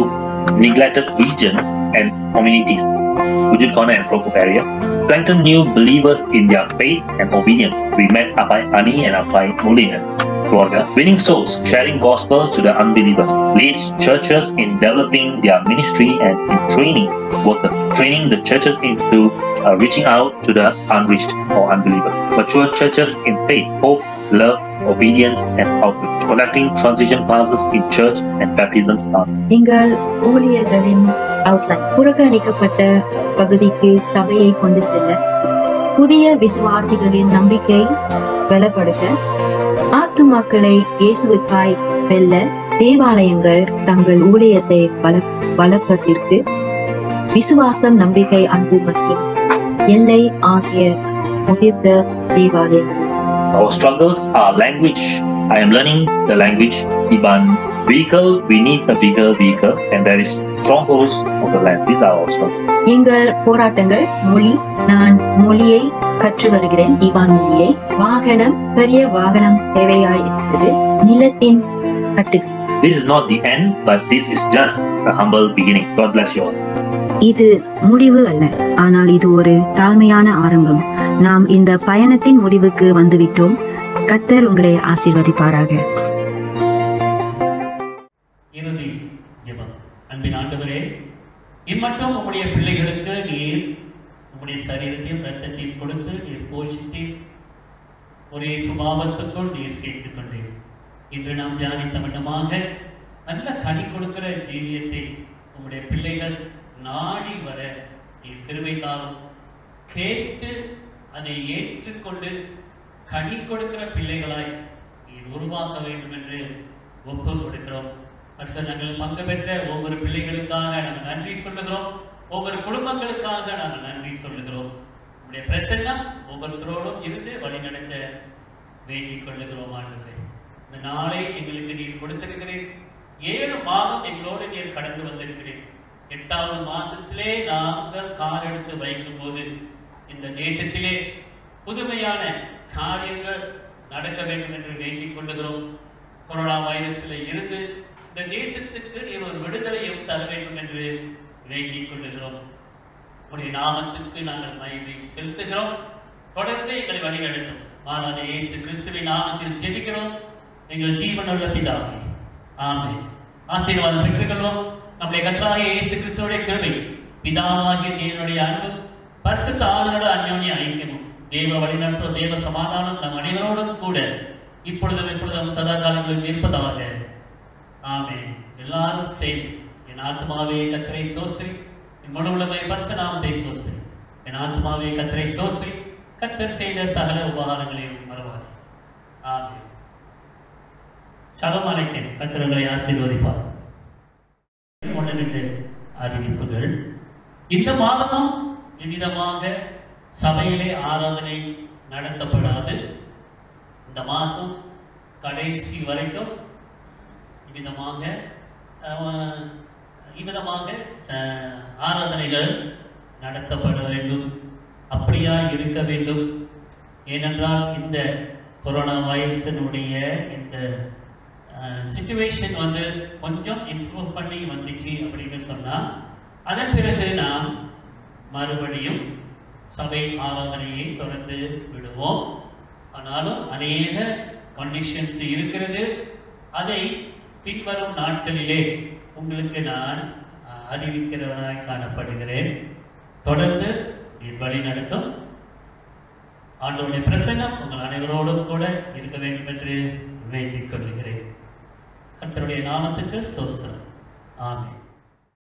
[SPEAKER 3] neglected region and communities, Pujuk Corner and Pokok area, strengthen new believers in their faith and obedience. We met Apai Ani and Apai Mulin and Keluarga, winning souls, sharing gospel to the unbelievers, leads churches in developing their ministry and in training workers, training the churches into reaching out to the unreached or unbelievers, mature churches in faith, hope, love, obedience and outreach, conducting transition classes in church and baptism classes.
[SPEAKER 4] எங்கள் ஊழியர்களின் outline புறக்கணிக்கப்பட்ட பகுதிக்கு சபையை கொண்டு செல்ல, புதிய விசுவாசிகளின் நம்பிக்கை பலப்படுத்த, ஆத்துமாக்களை இயேசுவுக்காய் வெல்ல, தேவாலயங்கள் தங்கள் ஊழியத்தை பலப்பதற்கு, விசுவாசம், நம்பிக்கை, அன்பு மற்றும் எல்லை ஆகிய முதிர்ந்த தேவாலயங்கள்.
[SPEAKER 3] Our struggles are language. I am learning the language Iban. Vehicle, we need a bigger vehicle and there is strongholds on the land. These are our struggles.
[SPEAKER 4] எங்கள் போராட்டங்கள் மொழி. நான் மொழியை கற்று வருகிறேன், ஈபான் மொழியை. வாகனம், பெரிய வாகனம் தேவையாய் இருக்கிறது. நிலத்தின் கட்டு.
[SPEAKER 3] This is not the end, but this is just a humble beginning. God bless you all.
[SPEAKER 5] இது முடிவு அல்ல, ஆனால் இது ஒரு தாழ்மையான ஆரம்பம். நாம் இந்த பயணத்தின் முடிவுக்கு வந்துவிட்டோம். கர்த்தர் உங்களை ஆசீர்வதிப்பாராக.
[SPEAKER 1] இறுதி ஜெபம். அன்பின் ஆண்டவரே, இம்மட்டும் உம்முடைய பிள்ளைகளுக்கு நீர் உம்முடைய சரீரத்தையும் இரத்தத்தையும் கொடுத்து நீர் போஷித்து ஒரே சுபாவத்துக்குள் நீர் சேர்த்துக் கொண்டீர். இன்று நாம் தியானித்த வண்ணமாக நல்ல கனி கொடுக்கிற ஜீவியத்தை உம்முடைய பிள்ளைகள் நாடி வர நீர் கிருபை தாரும். கேட்டு அதை ஏற்றுக்கொண்டு கனி கொடுக்கிற பிள்ளைகளாய் நீர் உருவாக்க வேண்டும் என்று ஒப்பு கொடுக்கிறோம். நாங்கள் பங்கு பெற்ற ஒவ்வொரு பிள்ளைகளுக்காக நாங்கள் நன்றி சொல்லுகிறோம். ஒவ்வொரு குடும்பங்களுக்காக நாங்கள் நன்றி சொல்லுகிறோம். உங்களுடைய பிரசன்னம் ஒவ்வொருத்தரோடும் இருந்து வழிநடத்த வேண்டிக் கொள்ளுகிறோம். ஆண்டவரே, இந்த நாளை எங்களுக்கு நீர் கொடுத்திருக்கிறேன். 7 மாதம் எங்களோடு நீர் கடந்து வந்திருக்கிறேன். 8வது மாசத்திலே நாங்கள் கால் எடுத்து வைக்கும் போது இந்த தேசத்திலே புதுமையான காரியங்கள் நடக்க வேண்டும் என்று வேண்டிக் கொள்ளுகிறோம். கொரோனா வைரஸில் இருந்து இந்த தேசத்திற்கு நீர் ஒரு விடுதலையும் தர வேண்டும் என்று வேண்டிக் கொள்ளுகிறோம். உடைய நாமத்திற்கு நாங்கள் மகிமை செலுத்துகிறோம். தொடர்ந்து எங்களை வழிநடத்தும். மாறாத இயேசு கிறிஸ்துவின் நாமத்தில் ஜெபிக்கிறோம் எங்கள் ஜீவனுள்ள பிதாவே, ஆமென். ஆசீர்வாதம் பெற்றுக்கொள்வோம். நம்முடைய கர்த்தராகிய இயேசு கிறிஸ்துவுடைய கிருபை, பிதாவாகிய தேவனுடைய அன்பு, பரிசுத்த ஆவியோட அந்யோன்ய ஐக்கியமும், தேவ வழிநடத்தும் தேவ சமாதானம் நம் அனைவரோடும் கூட இப்பொழுதும் எப்பொழுதும் சதா காலங்களில் இருப்பதாக. ஆமென். எல்லாரும் சேர்ந்து என் ஆத்மாவே கர்த்தரை ஸ்தோத்திரி, என் முழு உள்ளமை பரிசுத்த நாமத்தை ஸ்தோத்திரி. என் ஆத்மாவே கர்த்தரை ஸ்தோத்திரி, கர்த்தர் செய்த சகல உபகாரங்களையும் மறவாதே. ஆமென். ஷலோம் அலைக்கும். கர்த்தர் உங்களை ஆசீர்வதிப்பார். 1 அறிவிப்புகள். இந்த மாதமும் இவ்விதமாக சபையிலே ஆராதனை நடத்தப்படாது. இந்த மாதம் கடைசி வரைக்கும் இவ்விதமாக ஆராதனைகள் நடத்தப்பட வேண்டும். அப்படியா இருக்க வேண்டும். ஏனென்றால் இந்த கொரோனா வைரஸினுடைய இந்த சிச்சுவேஷன் வந்து கொஞ்சம் இம்ப்ரூவ் பண்ணி வந்துச்சு அப்படின்னு சொன்னால் அதன் பிறகு நாம் மறுபடியும் சபை ஆராதனையை தொடர்ந்து விடுவோம். ஆனாலும் அநேக கண்டிஷன்ஸ் இருக்கிறது. அதை பின்வரும் நாட்களிலே உங்களுக்கு நான் அறிவிக்கிறவனாய் காணப்படுகிறேன். தொடர்ந்து வழி நடத்தும் ஆண்டவருடைய பிரசன்னம் உங்கள் அனைவரோடும் கூட இருக்க வேண்டும் என்று வேண்டிக் கொள்கிறேன். கர்த்தருடைய நாமத்துக்கு ஸ்தோத்திரம். ஆமென்.